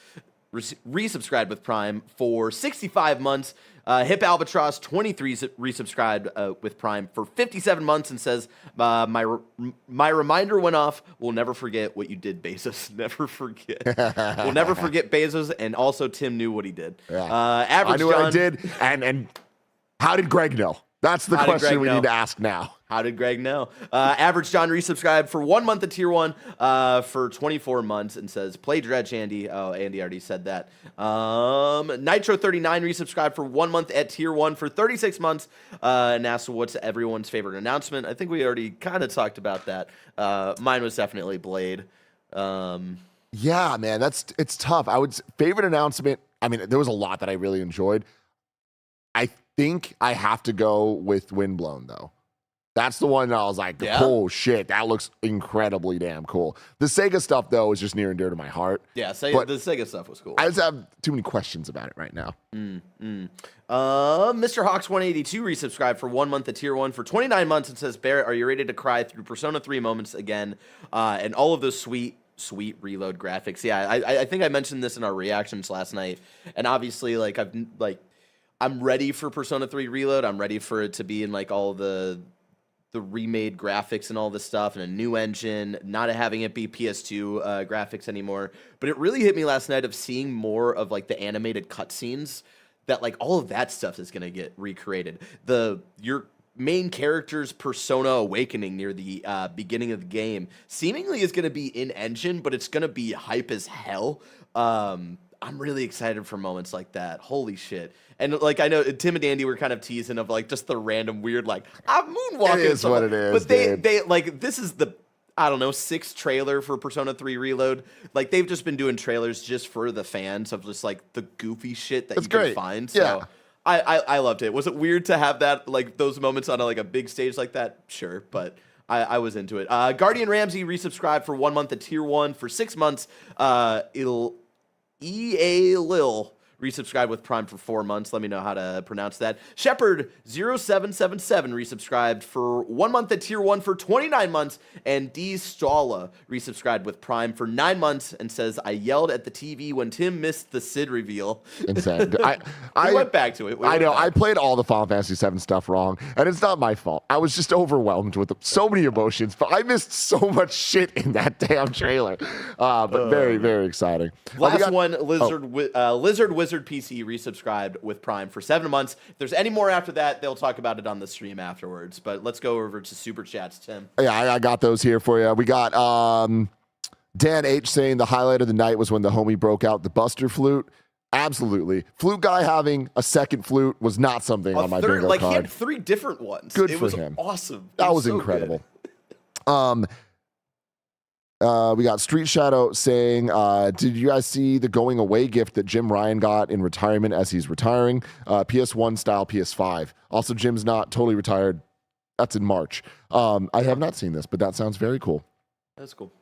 resubscribed with Prime for 65 months. Hip Albatross 23 resubscribed with Prime for 57 months and says, my reminder went off. We'll never forget what you did, Bezos. Never forget. We'll never forget Bezos. And also Tim knew what he did. Yeah. Average I knew what I did. And how did Greg know? That's the question we need to ask now. How did Greg know? Average John resubscribed for 1 month at Tier 1 for 24 months and says, play Dredge, Andy. Oh, Andy already said that. Nitro39 resubscribed for 1 month at Tier 1 for 36 months and asked what's everyone's favorite announcement. I think we already kind of talked about that. Mine was definitely Blade. Yeah, man, it's tough. Favorite announcement, I mean, there was a lot that I really enjoyed. I think I have to go with Windblown, though. That's the one that I was like, oh shit, that looks incredibly damn cool. The Sega stuff, though, is just near and dear to my heart. Yeah, the Sega stuff was cool. I just have too many questions about it right now. Mr. Hawks 182 resubscribed for 1 month at tier 1 for 29 months and says, Barrett, are you ready to cry through Persona 3 moments again? And all of those sweet reload graphics. Yeah, I think I mentioned this in our reactions last night. And obviously, I'm ready for Persona 3 Reload. I'm ready for it to be in like all the remade graphics and all this stuff and a new engine, not having it be PS2 graphics anymore. But it really hit me last night of seeing more of like the animated cutscenes, that like all of that stuff is going to get recreated. Your main character's persona awakening near the beginning of the game seemingly is going to be in engine, but it's going to be hype as hell. I'm really excited for moments like that. Holy shit. And like, I know Tim and Andy were kind of teasing of like just the random weird, like, I'm moonwalking. It is what it is. But they like, this is the, I don't know, 6th trailer for Persona 3 Reload. Like, they've just been doing trailers just for the fans of just like the goofy shit that you can find. So yeah. I loved it. Was it weird to have that, like those moments on a big stage like that? Sure. But I was into it. Guardian Ramsey resubscribed for 1 month at tier 1 for 6 months. EA Lil resubscribed with Prime for 4 months. Let me know how to pronounce that. Shepard0777 resubscribed for 1 month at tier 1 for 29 months. And D Stala resubscribed with Prime for 9 months and says, I yelled at the TV when Tim missed the Sid reveal. Insane. I went back to it. I know. I played all the Final Fantasy VII stuff wrong, and it's not my fault. I was just overwhelmed with so many emotions, but I missed so much shit in that damn trailer. But very, very exciting. Last one, Lizard Wizard PC resubscribed with Prime for 7 months. If there's any more after that, they'll talk about it on the stream afterwards. But let's go over to Super Chats, Tim. Yeah, I got those here for you. We got Dan H saying the highlight of the night was when the homie broke out the Buster flute. Absolutely. Flute guy having a second flute was not something on my bingo card. He had 3 different ones. Good for him. Awesome. That was so incredible. We got Street Shadow saying, did you guys see the going away gift that Jim Ryan got in retirement as he's retiring? PS1 style PS5. Also, Jim's not totally retired. That's in March. I have not seen this, but that sounds very cool. That's cool.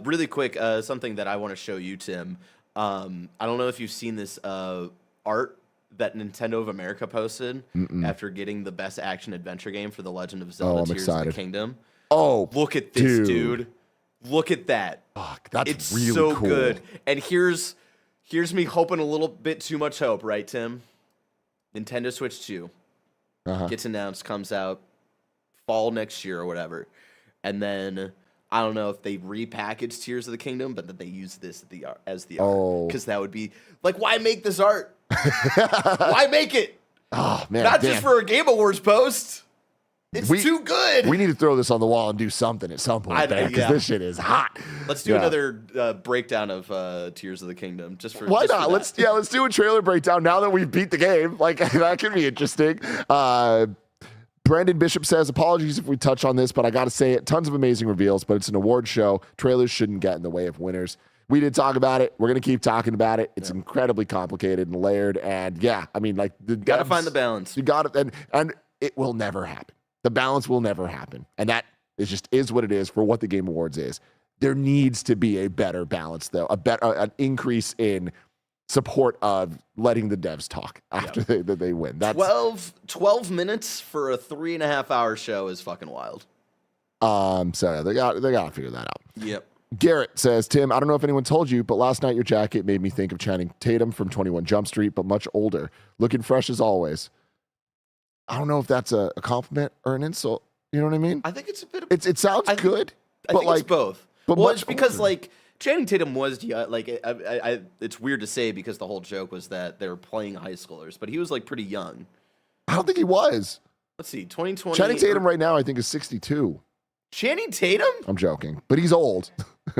Really quick, something that I want to show you, Tim. I don't know if you've seen this art that Nintendo of America posted after getting the best action adventure game for The Legend of Zelda Tears of the Kingdom. Oh, look at this, dude. Look at that. Fuck, that's it's really so cool. good. And here's me hoping a little bit too much hope, right, Tim? Nintendo Switch 2 gets announced, comes out fall next year or whatever. And then I don't know if they repackage Tears of the Kingdom, but that they use this as the art. Because that would be like, why make this art? Why make it? Oh, man. Not just for a Game Awards post. It's too good. We need to throw this on the wall and do something at some point, because this shit is hot. Let's do another breakdown of Tears of the Kingdom. Why not? Let's do a trailer breakdown now that we've beat the game. Like, that could be interesting. Brandon Bishop says, apologies if we touch on this, but I got to say it. Tons of amazing reveals, but it's an award show. Trailers shouldn't get in the way of winners. We did talk about it. We're going to keep talking about it. It's incredibly complicated and layered. And yeah, I mean, like, you got to find the balance. You got it. And it will never happen. The balance will never happen. And that is what it is for what the Game Awards is. There needs to be a better balance, though, an increase in support of letting the devs talk after they win. That's 12 minutes for a 3.5-hour show is fucking wild. So they got to figure that out. Yep. Garrett says, Tim, I don't know if anyone told you, but last night your jacket made me think of Channing Tatum from 21 Jump Street, but much older. Looking fresh as always. I don't know if that's a compliment or an insult. You know what I mean? I think it's a bit of... It sounds good. I think it's both. But it's because, like, Channing Tatum was... it's weird to say because the whole joke was that they were playing high schoolers, but he was, like, pretty young. I don't think he was. Let's see, 2020... Channing Tatum right now, I think, is 62. Channing Tatum? I'm joking, but he's old.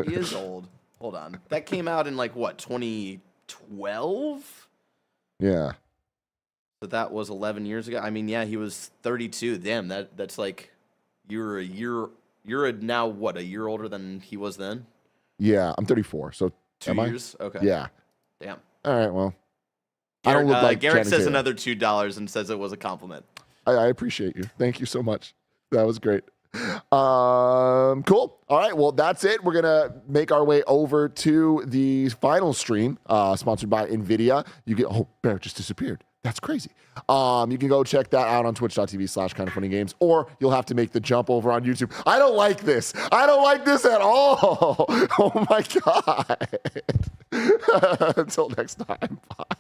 He is old. Hold on. That came out in, like, what, 2012? Yeah. So that was 11 years ago. I mean, yeah, he was 32. Damn, that's like you're a year now what, a year older than he was then? Yeah, I'm 34. So 2 years? Okay. Yeah. Damn. All right, well. I don't look like Garrett says Tatum. Another $2 and says it was a compliment. I appreciate you. Thank you so much. That was great. Cool. All right. Well, that's it. We're gonna make our way over to the final stream, sponsored by NVIDIA. You get Bear just disappeared. That's crazy. You can go check that out on twitch.tv/KindaFunnyGames, or you'll have to make the jump over on YouTube. I don't like this. I don't like this at all. Oh my God. Until next time. Bye.